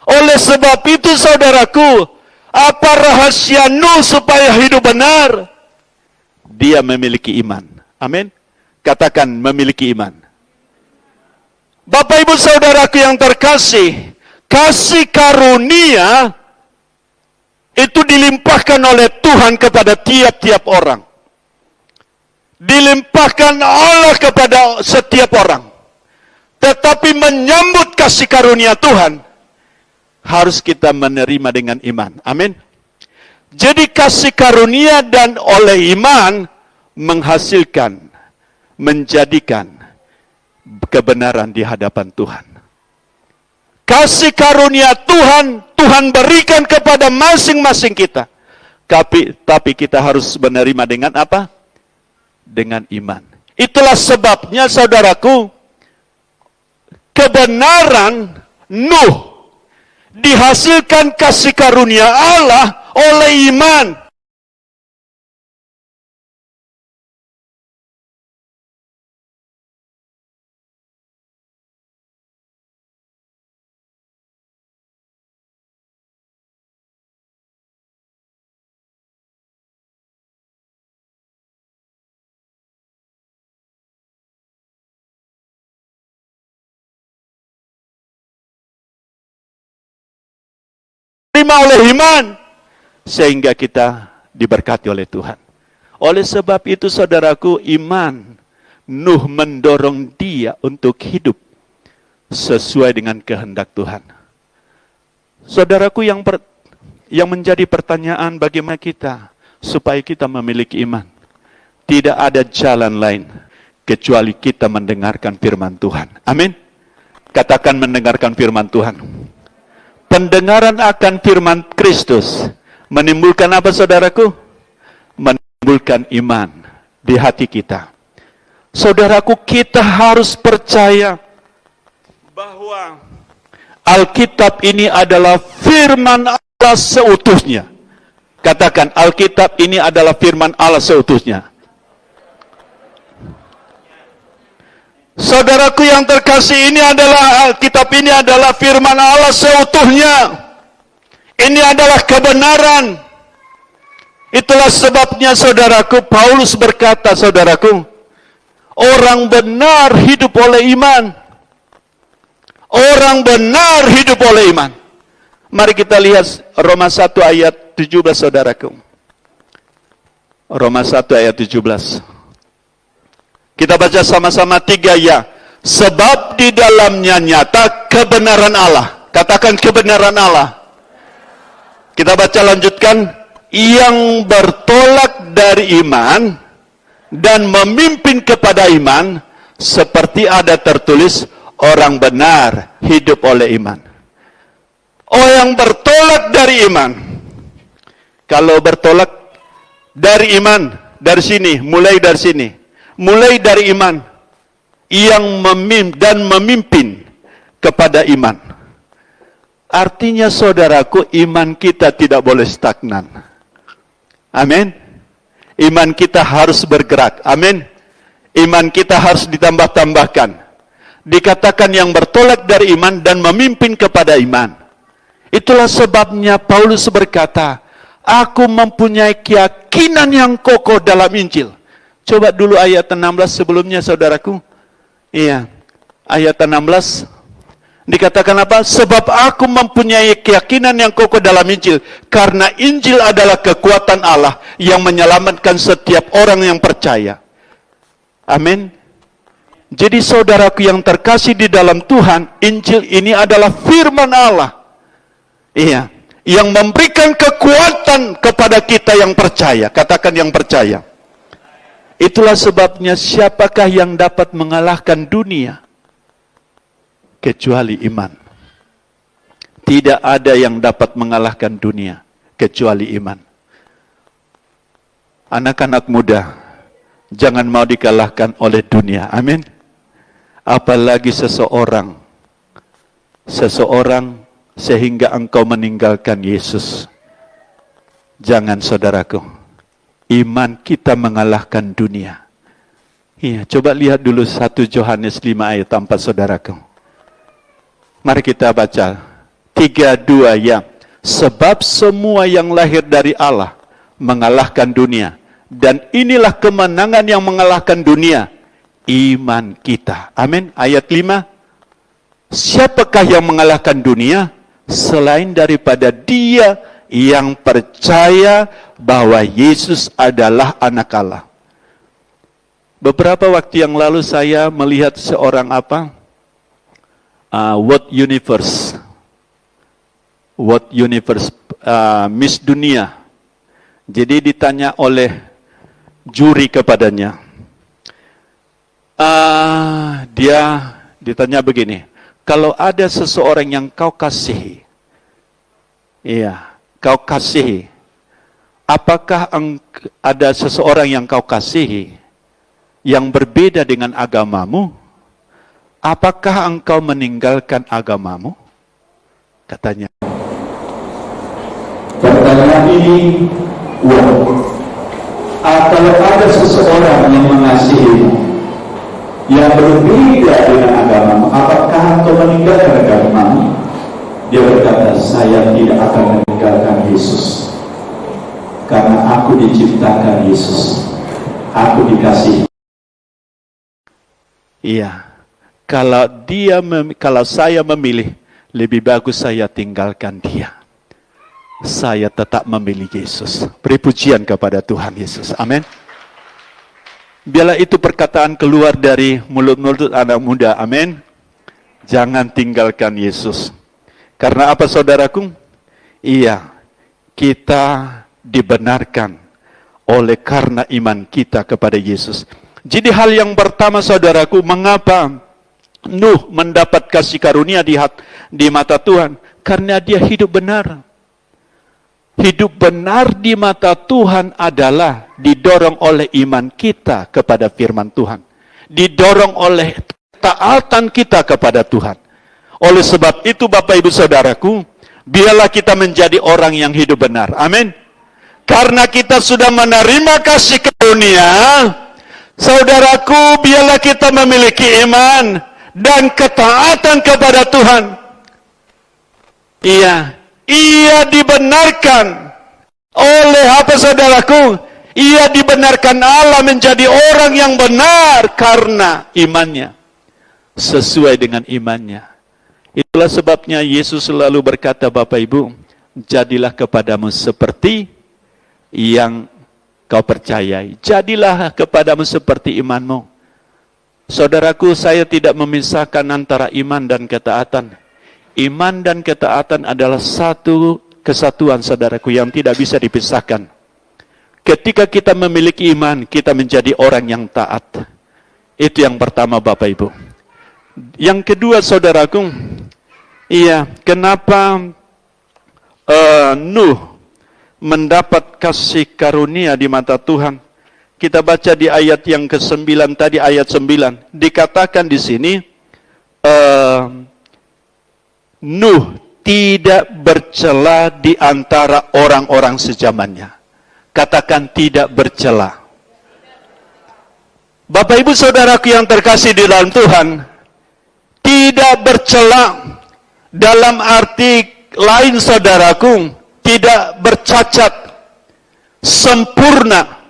Oleh sebab itu saudaraku, apa rahasia Nuh supaya hidup benar? Dia memiliki iman. Amin. Katakan memiliki iman. Bapak ibu saudaraku yang terkasih, kasih karunia itu dilimpahkan oleh Tuhan kepada tiap-tiap orang. Dilimpahkan Allah kepada setiap orang. Tetapi menyambut kasih karunia Tuhan, harus kita menerima dengan iman. Amin. Jadi kasih karunia dan oleh iman menghasilkan, menjadikan kebenaran di hadapan Tuhan. Kasih karunia Tuhan, Tuhan berikan kepada masing-masing kita. Tapi kita harus menerima dengan apa? Dengan iman. Itulah sebabnya saudaraku, kebenaran Nuh dihasilkan kasih karunia Allah oleh iman. Terima oleh iman, sehingga kita diberkati oleh Tuhan. Oleh sebab itu saudaraku, iman Nuh mendorong dia untuk hidup sesuai dengan kehendak Tuhan. Saudaraku, yang menjadi pertanyaan bagaimana kita supaya kita memiliki iman. Tidak ada jalan lain kecuali kita mendengarkan firman Tuhan. Amin. Katakan mendengarkan firman Tuhan. Pendengaran akan firman Kristus menimbulkan apa saudaraku? Menimbulkan iman di hati kita. Saudaraku, kita harus percaya bahwa Alkitab ini adalah firman Allah seutuhnya. Katakan, Alkitab ini adalah firman Allah seutuhnya. Saudaraku yang terkasih, ini adalah Alkitab, ini adalah firman Allah seutuhnya. Ini adalah kebenaran. Itulah sebabnya saudaraku, Paulus berkata, saudaraku, orang benar hidup oleh iman. Orang benar hidup oleh iman. Mari kita lihat Roma 1 ayat 17 saudaraku. Roma 1 ayat 17. Kita baca sama-sama 3 ya. Sebab di dalamnya nyata kebenaran Allah. Katakan kebenaran Allah. Kita baca lanjutkan. Yang bertolak dari iman dan memimpin kepada iman, seperti ada tertulis, orang benar hidup oleh iman. Oh, yang bertolak dari iman. Kalau bertolak dari iman, dari sini, mulai dari sini. Mulai dari iman yang memimpin kepada iman. Artinya saudaraku, iman kita tidak boleh stagnan. Amin. Iman kita harus bergerak. Amin. Iman kita harus ditambah-tambahkan. Dikatakan yang bertolak dari iman dan memimpin kepada iman. Itulah sebabnya Paulus berkata, aku mempunyai keyakinan yang kokoh dalam Injil. Coba dulu ayat 16 sebelumnya, saudaraku. Iya, ayat 16. Dikatakan apa? Sebab aku mempunyai keyakinan yang kokoh dalam Injil. Karena Injil adalah kekuatan Allah yang menyelamatkan setiap orang yang percaya. Amin. Jadi saudaraku yang terkasih di dalam Tuhan, Injil ini adalah firman Allah. Iya, yang memberikan kekuatan kepada kita yang percaya. Katakan yang percaya. Itulah sebabnya siapakah yang dapat mengalahkan dunia? Kecuali iman. Tidak ada yang dapat mengalahkan dunia kecuali iman. Anak-anak muda, jangan mau dikalahkan oleh dunia. Amin. Apalagi seseorang sehingga engkau meninggalkan Yesus. Jangan, saudaraku. Iman kita mengalahkan dunia. Iya, coba lihat dulu 1 Yohanes 5 ayat 4, saudaraku. Mari kita baca. 3-2 ya. Sebab semua yang lahir dari Allah mengalahkan dunia. Dan inilah kemenangan yang mengalahkan dunia. Iman kita. Amin. Ayat 5. Siapakah yang mengalahkan dunia? Selain daripada dia yang percaya bahwa Yesus adalah anak Allah. Beberapa waktu yang lalu saya melihat seorang World Universe, Miss Dunia. Jadi ditanya oleh juri kepadanya. Dia ditanya begini, kalau ada seseorang yang kau kasihi, kau kasihi, apakah ada seseorang yang kau kasihi yang berbeda dengan agamamu? Apakah engkau meninggalkan agamamu? Katanya. Pertanyaan ini, kalau ada seseorang yang mengasihi yang berbeda dengan agamamu, apakah engkau meninggalkan agamamu? Dia berkata, saya tidak akan meninggalkan Yesus. Karena aku diciptakan Yesus. Aku dikasihi. Iya. Kalau saya memilih, lebih bagus saya tinggalkan dia. Saya tetap memilih Yesus. Beri pujian kepada Tuhan Yesus. Amin. Biarlah itu perkataan keluar dari mulut-mulut anak muda. Amin. Jangan tinggalkan Yesus. Karena apa, saudaraku? Iya, kita dibenarkan oleh karena iman kita kepada Yesus. Jadi hal yang pertama, saudaraku, mengapa Nuh mendapat kasih karunia di mata Tuhan? Karena dia hidup benar. Hidup benar di mata Tuhan adalah didorong oleh iman kita kepada firman Tuhan. Didorong oleh taatan kita kepada Tuhan. Oleh sebab itu, Bapak Ibu Saudaraku, biarlah kita menjadi orang yang hidup benar. Amin. Karena kita sudah menerima kasih karunia, saudaraku, biarlah kita memiliki iman dan ketaatan kepada Tuhan. Ia dibenarkan oleh apa, saudaraku? Ia dibenarkan Allah menjadi orang yang benar karena imannya. Sesuai dengan imannya. Itulah sebabnya Yesus selalu berkata, Bapak Ibu, jadilah kepadamu seperti yang kau percayai. Jadilah kepadamu seperti imanmu. Saudaraku, saya tidak memisahkan antara iman dan ketaatan. Iman dan ketaatan adalah satu kesatuan, saudaraku, yang tidak bisa dipisahkan. Ketika kita memiliki iman, kita menjadi orang yang taat. Itu yang pertama, Bapak Ibu. Yang kedua, saudaraku, kenapa Nuh mendapat kasih karunia di mata Tuhan? Kita baca di ayat yang ke-9 tadi, ayat 9. Dikatakan di sini, Nuh tidak bercela di antara orang-orang sezamannya. Katakan tidak bercela. Bapak Ibu Saudaraku yang terkasih di dalam Tuhan, tidak bercela dalam arti lain, saudaraku, tidak bercacat, sempurna.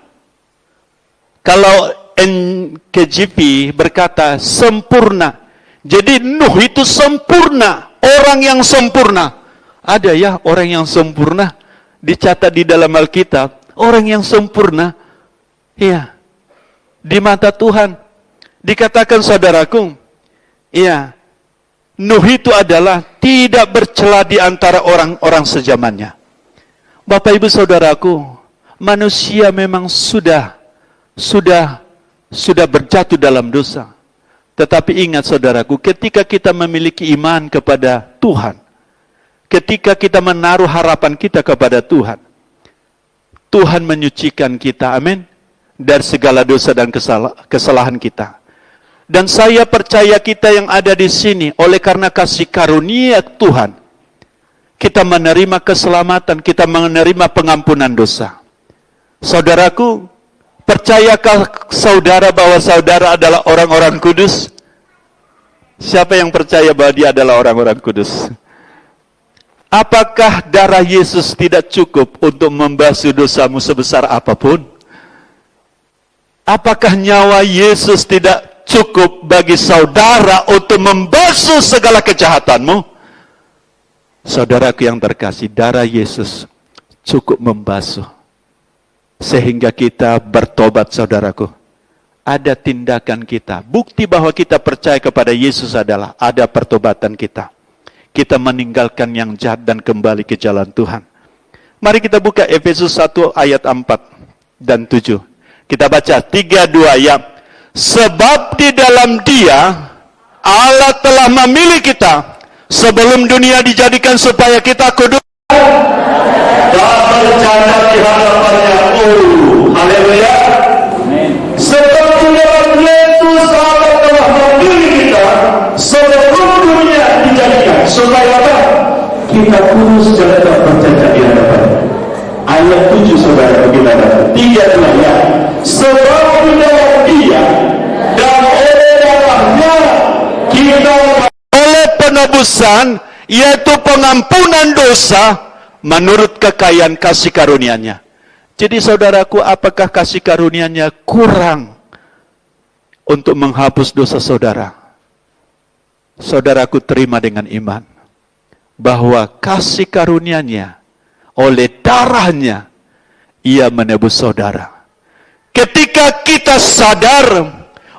Kalau NKJV berkata sempurna. Jadi Nuh itu sempurna, orang yang sempurna. Ada ya orang yang sempurna? Dicatat di dalam Alkitab, orang yang sempurna. Iya. Di mata Tuhan. Dikatakan saudaraku, iya, Nuh itu adalah tidak bercela di antara orang-orang sezamannya. Bapak Ibu Saudaraku, manusia memang sudah berjatuh dalam dosa. Tetapi ingat saudaraku, ketika kita memiliki iman kepada Tuhan, ketika kita menaruh harapan kita kepada Tuhan, Tuhan menyucikan kita, amin, dari segala dosa dan kesalahan kita. Dan saya percaya kita yang ada di sini, oleh karena kasih karunia Tuhan, kita menerima keselamatan, kita menerima pengampunan dosa. Saudaraku, percayakah saudara bahwa saudara adalah orang-orang kudus? Siapa yang percaya bahwa dia adalah orang-orang kudus? Apakah darah Yesus tidak cukup untuk membasuh dosamu sebesar apapun? Apakah nyawa Yesus tidak cukup bagi saudara untuk membasuh segala kejahatanmu? Saudaraku yang terkasih, darah Yesus cukup membasuh. Sehingga kita bertobat, saudaraku. Ada tindakan kita. Bukti bahwa kita percaya kepada Yesus adalah ada pertobatan kita. Kita meninggalkan yang jahat dan kembali ke jalan Tuhan. Mari kita buka Efesus 1 ayat 4 dan 7. Kita baca 3-2 ya. Sebab di dalam Dia Allah telah memilih kita sebelum dunia dijadikan supaya kita kudus dan bercatat di hadapannya. Haleluya. Sebab di dalam Yesus Allah telah memilih kita sebelum dunia dijadikan supaya apa? Kita kudus dan tak bercacat di hadapannya. Ayat 7 saudara kita baca 3-2 ya. Sebab di dalam Dia dan oleh darahnya kita oleh penebusan, yaitu pengampunan dosa menurut kekayaan kasih karunia-Nya. Jadi saudaraku, apakah kasih karunia-Nya kurang untuk menghapus dosa saudara? Saudaraku terima dengan iman bahwa kasih karunia-Nya oleh darahnya Ia menebus saudara. Ketika kita sadar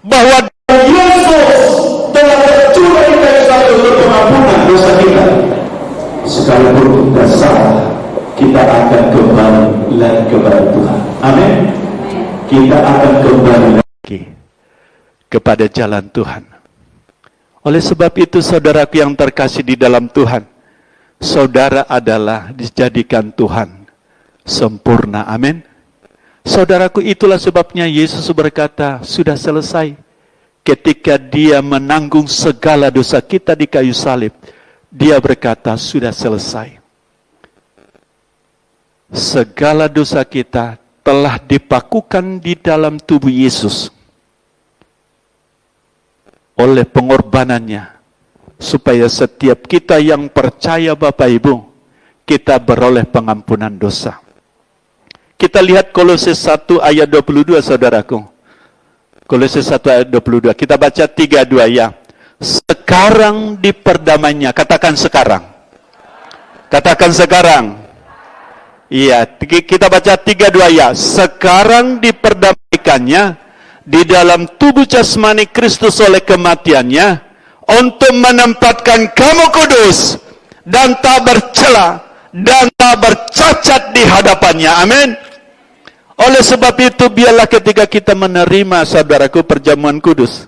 bahwa Yesus telah tercurah di kayu salib untuk pengampunan dosa kita, sekalipun kita salah, kita akan kembali lagi kepada Tuhan. Amin. Kita akan kembali lagi kepada jalan Tuhan. Oleh sebab itu, saudaraku yang terkasih di dalam Tuhan, saudara adalah dijadikan Tuhan sempurna. Amin. Saudaraku, itulah sebabnya Yesus berkata, sudah selesai. Ketika Dia menanggung segala dosa kita di kayu salib, Dia berkata, sudah selesai. Segala dosa kita telah dipakukan di dalam tubuh Yesus oleh pengorbanannya, supaya setiap kita yang percaya Bapak Ibu, kita beroleh pengampunan dosa. Kita lihat Kolose 1 ayat 22 saudaraku. Kolose 1 ayat 22. Kita baca 3-2 ya. Sekarang diperdamainya. Katakan sekarang. Katakan sekarang. Iya, kita baca 3-2 ya. Sekarang diperdamaikannya di dalam tubuh jasmani Kristus oleh kematiannya, untuk menempatkan kamu kudus dan tak bercela dan tak bercacat di hadapannya. Amin. Oleh sebab itu, biarlah ketika kita menerima, saudaraku, perjamuan kudus,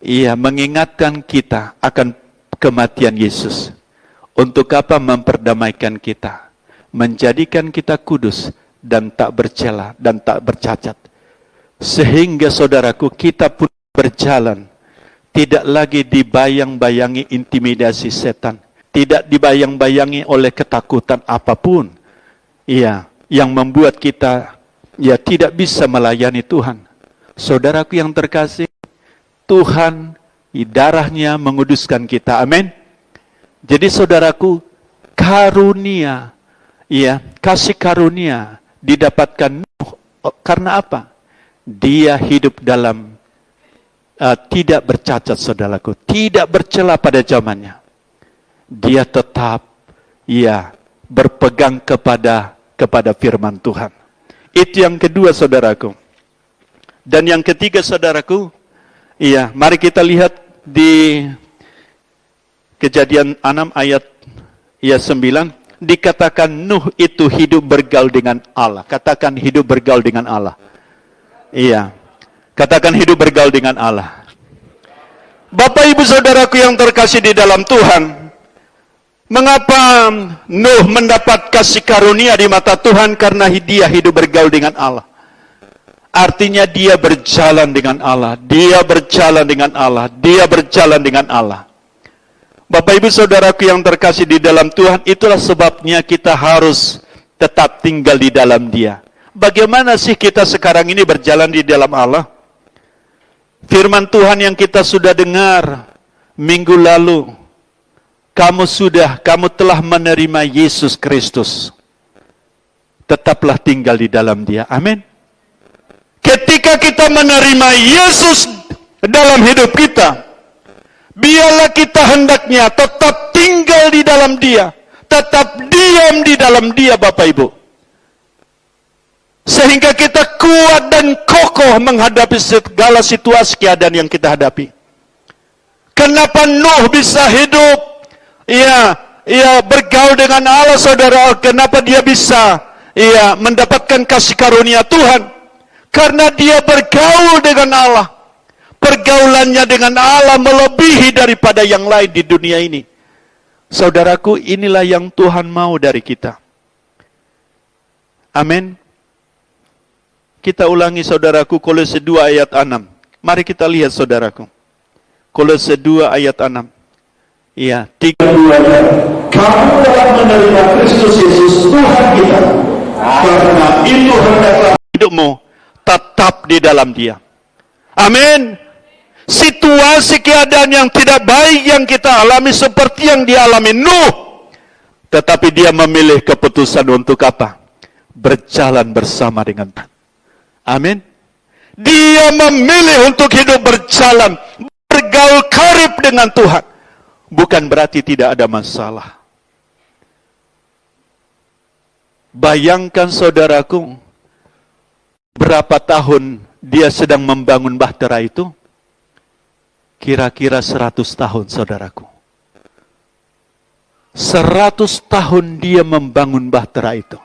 ia mengingatkan kita akan kematian Yesus. Untuk apa? Memperdamaikan kita, menjadikan kita kudus dan tak bercela dan tak bercacat. Sehingga saudaraku, kita pun berjalan tidak lagi dibayang-bayangi intimidasi setan, tidak dibayang-bayangi oleh ketakutan apapun, iya, yang membuat kita tidak bisa melayani Tuhan. Saudaraku yang terkasih, Tuhan darahnya menguduskan kita. Amin. Jadi saudaraku, karunia, kasih karunia didapatkan Nuh. Karena apa? dia hidup dalam tidak bercacat, saudaraku, tidak bercela pada zamannya. Dia tetap berpegang kepada firman Tuhan. Itu yang kedua, saudaraku. Dan yang ketiga, saudaraku, mari kita lihat di Kejadian 6 ayat 9, dikatakan Nuh itu hidup bergaul dengan Allah. Katakan hidup bergaul dengan Allah. Iya. Katakan hidup bergaul dengan Allah. Bapak Ibu Saudaraku yang terkasih di dalam Tuhan, mengapa Nuh mendapat kasih karunia di mata Tuhan? Karena dia hidup bergaul dengan Allah. Artinya dia berjalan dengan Allah. Dia berjalan dengan Allah. Dia berjalan dengan Allah. Bapak Ibu Saudaraku yang terkasih di dalam Tuhan, itulah sebabnya kita harus tetap tinggal di dalam Dia. Bagaimana sih kita sekarang ini berjalan di dalam Allah? Firman Tuhan yang kita sudah dengar minggu lalu, kamu telah menerima Yesus Kristus. Tetaplah tinggal di dalam Dia. Amin. Ketika kita menerima Yesus dalam hidup kita, biarlah kita hendaknya tetap tinggal di dalam Dia, tetap diam di dalam Dia, Bapak Ibu. Sehingga kita kuat dan kokoh menghadapi segala situasi keadaan yang kita hadapi. Kenapa Nuh bisa hidup? Bergaul dengan Allah, saudara. Kenapa dia bisa mendapatkan kasih karunia Tuhan? Karena dia bergaul dengan Allah. Pergaulannya dengan Allah melebihi daripada yang lain di dunia ini. Saudaraku, inilah yang Tuhan mau dari kita. Amin. Kita ulangi, saudaraku, Kolose 2 ayat 6. Mari kita lihat, saudaraku. Kolose 2 ayat 6. Iya, 3. Kamu telah menerima Kristus Yesus Tuhan kita. Karena itu hendaklah hidupmu tetap di dalam Dia. Amin. Situasi keadaan yang tidak baik yang kita alami seperti yang dialami Nuh, tetapi dia memilih keputusan untuk apa? Berjalan bersama dengan Tuhan. Amin. Dia memilih untuk hidup berjalan, bergaul karib dengan Tuhan. Bukan berarti tidak ada masalah. Bayangkan, saudaraku, berapa tahun dia sedang membangun bahtera itu? Kira-kira 100 tahun, saudaraku. 100 tahun dia membangun bahtera itu.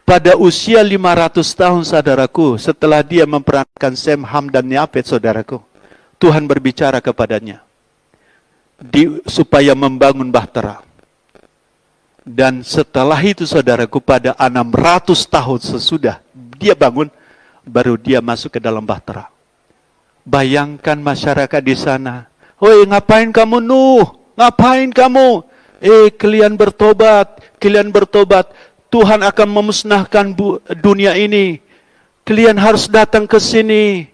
Pada usia 500 tahun, saudaraku, setelah dia memperankan Sem, Ham, dan Yafet, saudaraku, Tuhan berbicara kepadanya supaya membangun bahtera. Dan setelah itu, saudaraku, pada 600 tahun sesudah dia bangun, baru dia masuk ke dalam bahtera. Bayangkan masyarakat di sana. Woi, ngapain kamu, Nuh? Ngapain kamu? Kalian bertobat, kalian bertobat. Tuhan akan memusnahkan dunia ini. Kalian harus datang ke sini.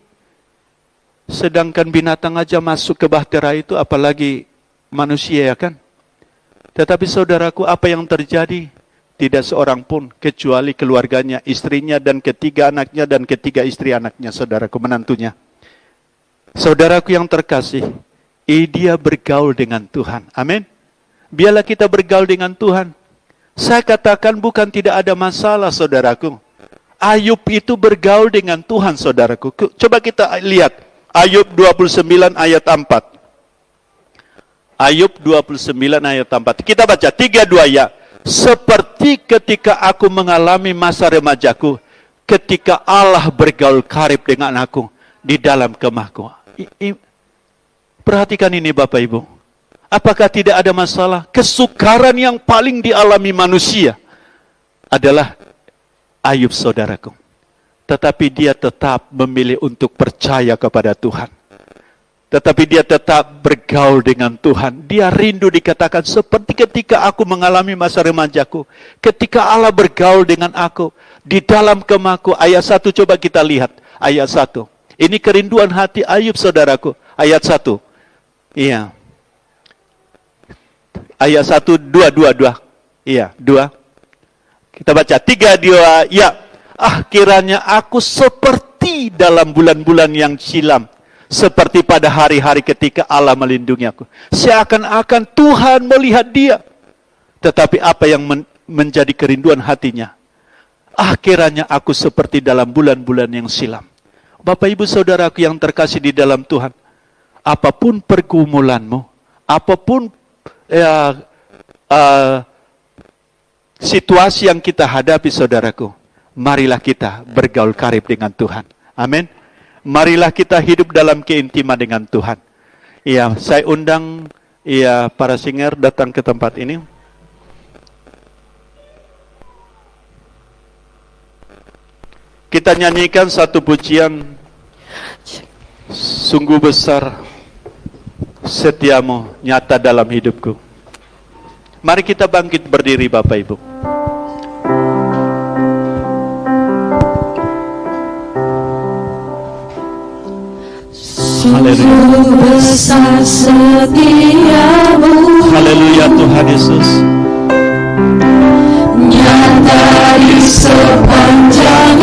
Sedangkan binatang aja masuk ke bahtera itu, apalagi manusia, ya kan? Tetapi saudaraku, apa yang terjadi? Tidak seorang pun, kecuali keluarganya, istrinya, dan ketiga anaknya, dan ketiga istri anaknya, saudaraku, menantunya. Saudaraku yang terkasih, dia bergaul dengan Tuhan. Amin. Biarlah kita bergaul dengan Tuhan. Saya katakan bukan tidak ada masalah, saudaraku. Ayub itu bergaul dengan Tuhan, saudaraku. Coba kita lihat. Ayub 29 ayat 4. Ayub 29 ayat 4. Kita baca 3-2 ya. Seperti ketika aku mengalami masa remajaku, ketika Allah bergaul karib dengan aku di dalam kemahku. Perhatikan ini, Bapak Ibu. Apakah tidak ada masalah? Kesukaran yang paling dialami manusia adalah Ayub, saudaraku. Tetapi dia tetap memilih untuk percaya kepada Tuhan. Tetapi dia tetap bergaul dengan Tuhan. Dia rindu, dikatakan, seperti ketika aku mengalami masa remajaku. Ketika Allah bergaul dengan aku di dalam kemahku. Ayat 1 coba kita lihat. Ayat 1. Ini kerinduan hati Ayub, saudaraku. Ayat 1. Iya. Ayat 1, 2. Iya, 2. Kita baca 3, 2, ya. Kiranya aku seperti dalam bulan-bulan yang silam, seperti pada hari-hari ketika Allah melindungi aku. Seakan-akan Tuhan melihat dia. Tetapi apa yang menjadi kerinduan hatinya? Kiranya aku seperti dalam bulan-bulan yang silam. Bapak ibu saudaraku yang terkasih di dalam Tuhan, apapun pergumulanmu, apapun situasi yang kita hadapi saudaraku, marilah kita bergaul karib dengan Tuhan. Amin. Marilah kita hidup dalam keintiman dengan Tuhan. Iya, saya undang para singer datang ke tempat ini. Kita nyanyikan satu pujian, sungguh besar setiamu nyata dalam hidupku. Mari kita bangkit berdiri Bapak Ibu. Sungguh besar setiamu, Haleluya Tuhan Yesus. nyata di sepanjang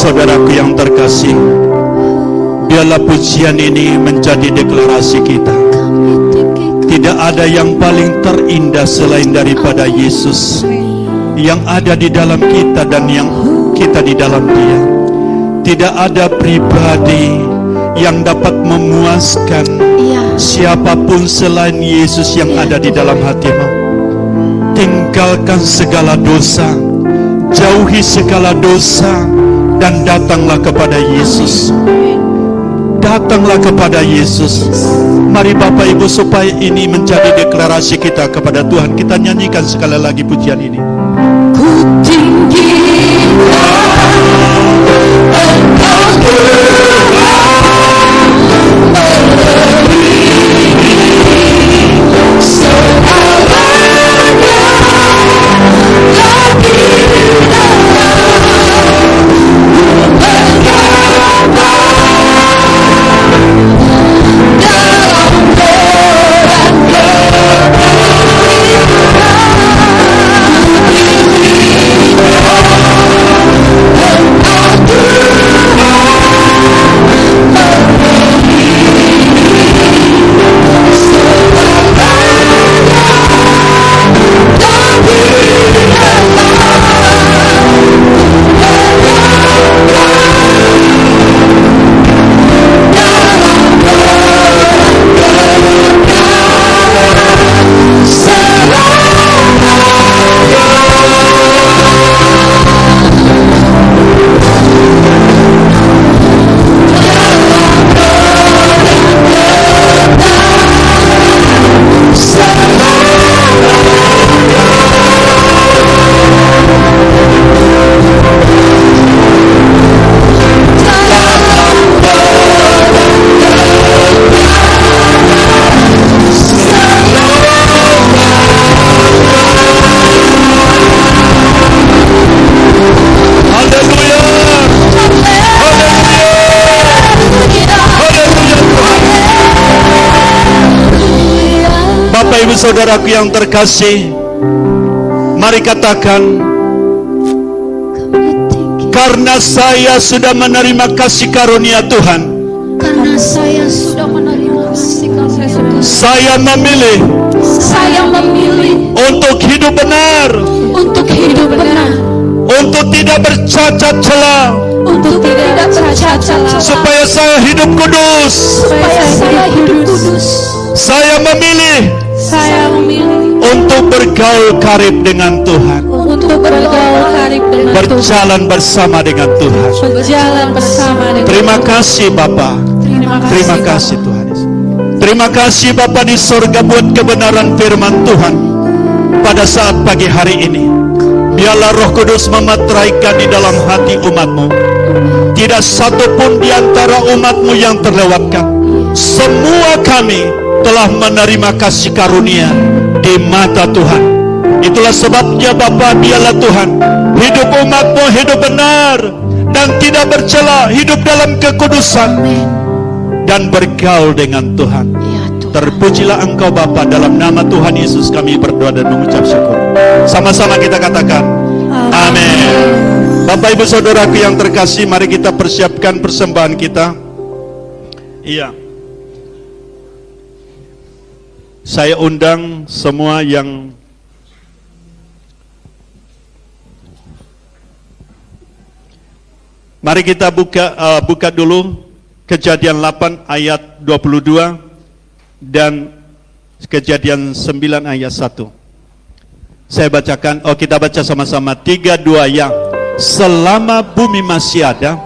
Saudaraku yang terkasih, biarlah pujian ini menjadi deklarasi kita. Tidak ada yang paling terindah selain daripada Yesus yang ada di dalam kita dan yang kita di dalam Dia. Tidak ada pribadi yang dapat memuaskan siapapun selain Yesus yang ada di dalam hatimu. Tinggalkan segala dosa, jauhi segala dosa, dan datanglah kepada Yesus. Datanglah kepada Yesus. Mari Bapak Ibu, supaya ini menjadi deklarasi kita kepada Tuhan, kita nyanyikan sekali lagi pujian ini. ku tinggikan Bapak saudaraku yang terkasih, mari katakan, karena saya sudah menerima kasih karunia Tuhan, Karena saya sudah menerima kasih karunia Tuhan, saya memilih saya memilih untuk hidup benar, untuk hidup benar, untuk tidak bercacat celah, untuk tidak cacat celah, supaya saya hidup kudus. supaya saya hidup kudus. Saya memilih Saya memilih untuk bergaul karib dengan Tuhan, untuk bergaul karib dengan Tuhan, berjalan bersama dengan Tuhan. berjalan bersama dengan Terima Tuhan. kasih Bapa. Terima kasih Tuhan Yesus. Terima kasih Bapa di sorga buat kebenaran firman Tuhan pada saat pagi hari ini. Biarlah Roh Kudus memateraikan di dalam hati umat-Mu. Tidak satu pun di antara umat-Mu yang terlewatkan. Semua kami telah menerima kasih karunia di mata Tuhan. Itulah sebabnya Bapa, biarlah Tuhan hidup umat-Mu hidup benar dan tidak bercela, hidup dalam kekudusan dan bergaul dengan Tuhan. Ya Tuhan. Terpujilah Engkau Bapa, dalam nama Tuhan Yesus kami berdoa dan mengucap syukur. Sama-sama kita katakan amin. Bapak Ibu Saudaraku yang terkasih, mari kita persiapkan persembahan kita. Iya, saya undang semua yang mari kita buka dulu Kejadian 8 ayat 22 dan Kejadian 9 ayat 1. Saya bacakan, kita baca sama-sama 3, 2 ya. Selama bumi masih ada,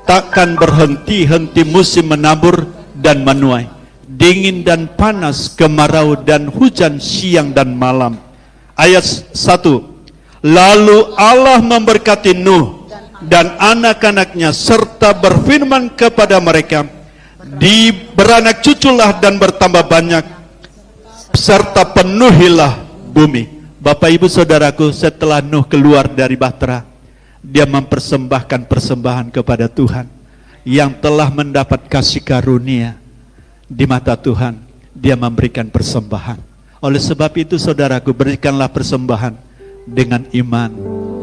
takkan berhenti-henti musim menabur dan menuai, dingin dan panas, kemarau dan hujan siang dan malam. Ayat 1. Lalu Allah memberkati Nuh dan anak-anaknya serta berfirman kepada mereka, beranak cuculah dan bertambah banyak serta penuhilah bumi. Bapak Ibu Saudaraku, setelah Nuh keluar dari bahtera, dia mempersembahkan persembahan kepada Tuhan yang telah mendapat kasih karunia di mata Tuhan. Dia memberikan persembahan. Oleh sebab itu saudaraku, berikanlah persembahan dengan iman,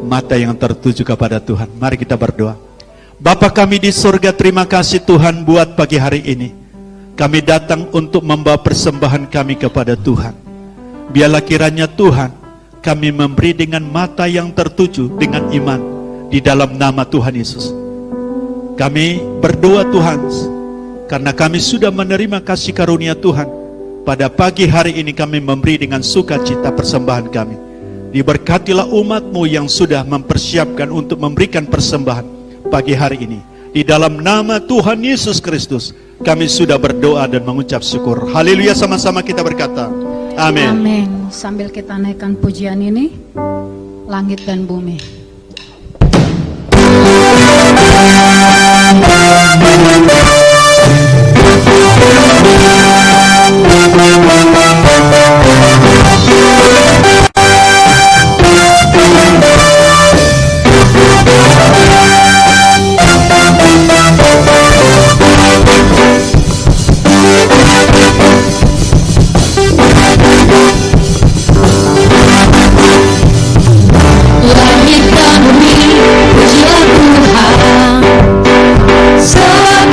mata yang tertuju kepada Tuhan. Mari kita berdoa. Bapa kami di surga, terima kasih Tuhan buat pagi hari ini. Kami datang untuk membawa persembahan kami kepada Tuhan. Biarlah kiranya Tuhan, kami memberi dengan mata yang tertuju dengan iman di dalam nama Tuhan Yesus. Kami berdoa Tuhan, karena kami sudah menerima kasih karunia Tuhan. Pada pagi hari ini kami memberi dengan sukacita persembahan kami. Diberkatilah umat-Mu yang sudah mempersiapkan untuk memberikan persembahan pagi hari ini. Di dalam nama Tuhan Yesus Kristus, kami sudah berdoa dan mengucap syukur. Haleluya, sama-sama kita berkata, amin. Amin. Sambil kita naikkan pujian ini, langit dan bumi. Langit dan bumi, pujilah Tuhan. Segala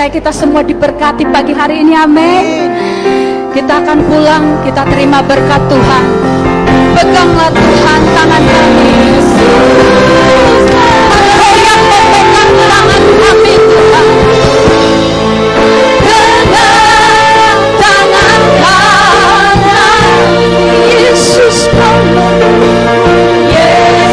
percaya kita semua diberkati pagi hari ini, amin. Kita akan pulang, kita terima berkat Tuhan. Peganglah Tuhan tangan kami, Engkau yang memegang tangan kami Tuhan. Pegang tangan kanan, Yesus memeluk, Yesus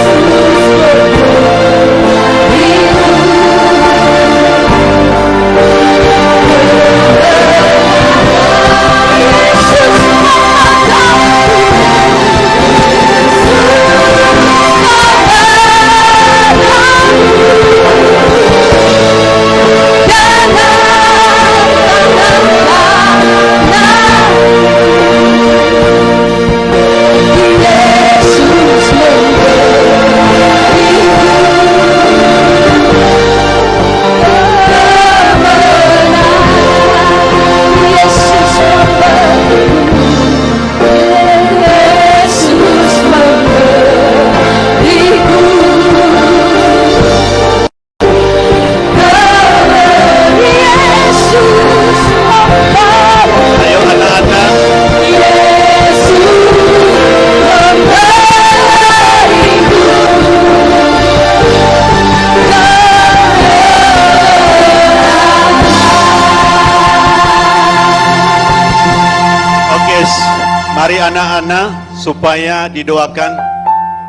Mari anak-anak supaya didoakan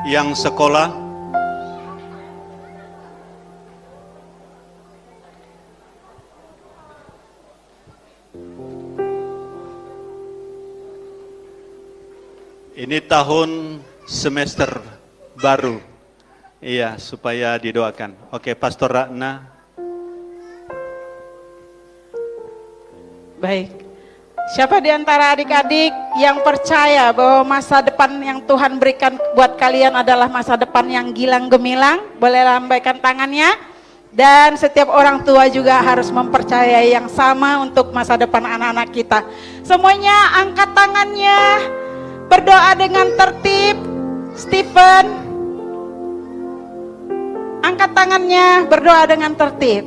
yang sekolah. Ini tahun semester baru. Iya, supaya didoakan. Oke, Pastor Ratna. Baik. Siapa di antara adik-adik yang percaya bahwa masa depan yang Tuhan berikan buat kalian adalah masa depan yang gilang gemilang? Boleh lambaikan tangannya. Dan setiap orang tua juga harus mempercayai yang sama untuk masa depan anak-anak kita. Semuanya angkat tangannya, berdoa dengan tertib. Stephen, angkat tangannya, berdoa dengan tertib.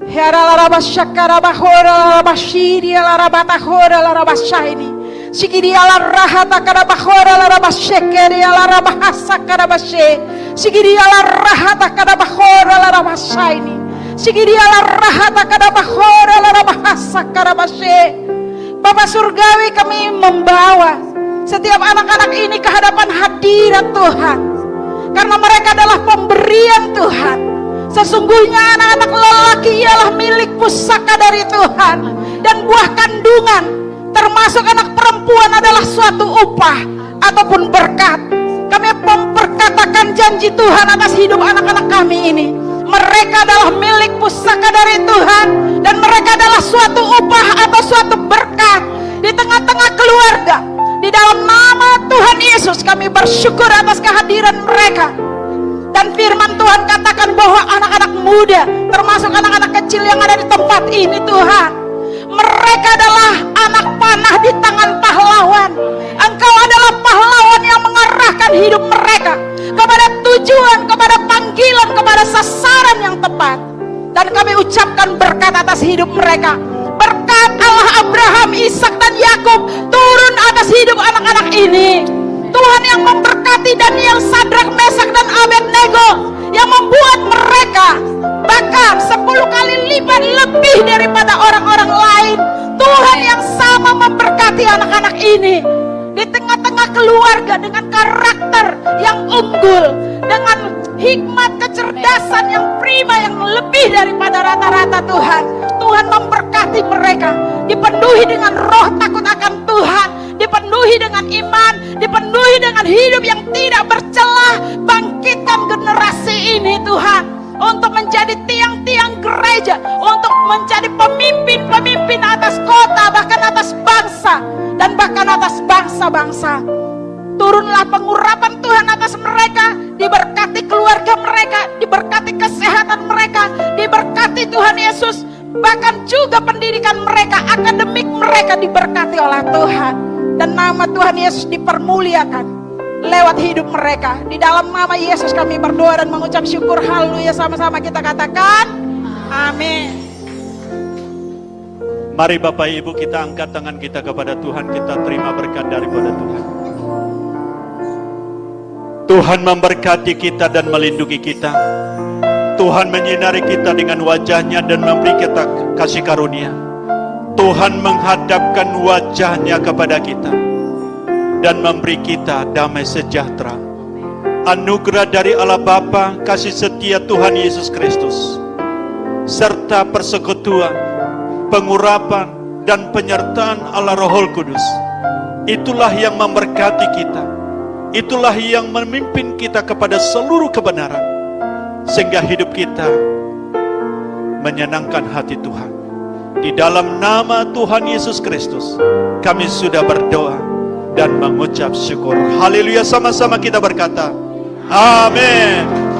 Hera larabashakara bahora larabashiri larabatahora larabashaini. Sigiri alarahata karabahora larabashekeri alarabahasa karabashe. Sigiri alarahata karabahora larabashaini. Sigiri alarahata karabahora larabahasa karabashe. Bapak Surgawi, kami membawa setiap anak-anak ini ke hadapan hadirat Tuhan. Karena mereka adalah pemberian Tuhan. Sesungguhnya anak-anak lelaki ialah milik pusaka dari Tuhan, dan buah kandungan termasuk anak perempuan adalah suatu upah ataupun berkat. Kami memperkatakan janji Tuhan atas hidup anak-anak kami ini. Mereka adalah milik pusaka dari Tuhan, dan mereka adalah suatu upah atau suatu berkat di tengah-tengah keluarga. Di dalam nama Tuhan Yesus kami bersyukur atas kehadiran mereka. Dan firman Tuhan katakan bahwa anak-anak muda, termasuk anak-anak kecil yang ada di tempat ini Tuhan, mereka adalah anak panah di tangan pahlawan. Engkau adalah pahlawan yang mengarahkan hidup mereka kepada tujuan, kepada panggilan, kepada sasaran yang tepat. Dan kami ucapkan berkat atas hidup mereka. Berkat Allah Abraham, Ishak dan Yakub turun atas hidup anak-anak ini. Tuhan yang memberkati Daniel, Sadrak, Mesak dan Abednego, yang membuat mereka bahkan 10 kali lipat lebih daripada orang-orang lain. Tuhan yang sama memberkati anak-anak ini di tengah-tengah keluarga dengan karakter yang unggul, dengan hikmat, kecerdasan yang prima, yang lebih daripada rata-rata Tuhan. Tuhan memberkati mereka, dipenuhi dengan roh takut akan Tuhan, dipenuhi dengan iman, dipenuhi dengan hidup yang tidak bercelah. Bangkitkan generasi ini Tuhan, untuk menjadi tiang-tiang gereja, untuk menjadi pemimpin-pemimpin atas kota, bahkan atas bangsa, dan bahkan atas bangsa-bangsa. Turunlah pengurapan Tuhan atas mereka, diberkati keluarga mereka, diberkati kesehatan mereka, diberkati Tuhan Yesus, bahkan juga pendidikan mereka, akademik mereka diberkati oleh Tuhan. Dan nama Tuhan Yesus dipermuliakan lewat hidup mereka. Di dalam nama Yesus kami berdoa dan mengucap syukur. Haleluya. Sama-sama kita katakan amin. Mari Bapak Ibu kita angkat tangan kita kepada Tuhan, kita terima berkat daripada Tuhan. Tuhan memberkati kita dan melindungi kita. Tuhan menyinari kita dengan wajahnya dan memberi kita kasih karunia. Tuhan menghadapkan wajahnya kepada kita dan memberi kita damai sejahtera. Anugerah dari Allah Bapa, kasih setia Tuhan Yesus Kristus, serta persekutuan, pengurapan, dan penyertaan Allah Roh Kudus, itulah yang memberkati kita. Itulah yang memimpin kita kepada seluruh kebenaran, sehingga hidup kita menyenangkan hati Tuhan. Di dalam nama Tuhan Yesus Kristus, kami sudah berdoa dan mengucap syukur. Haleluya, sama-sama kita berkata, amin.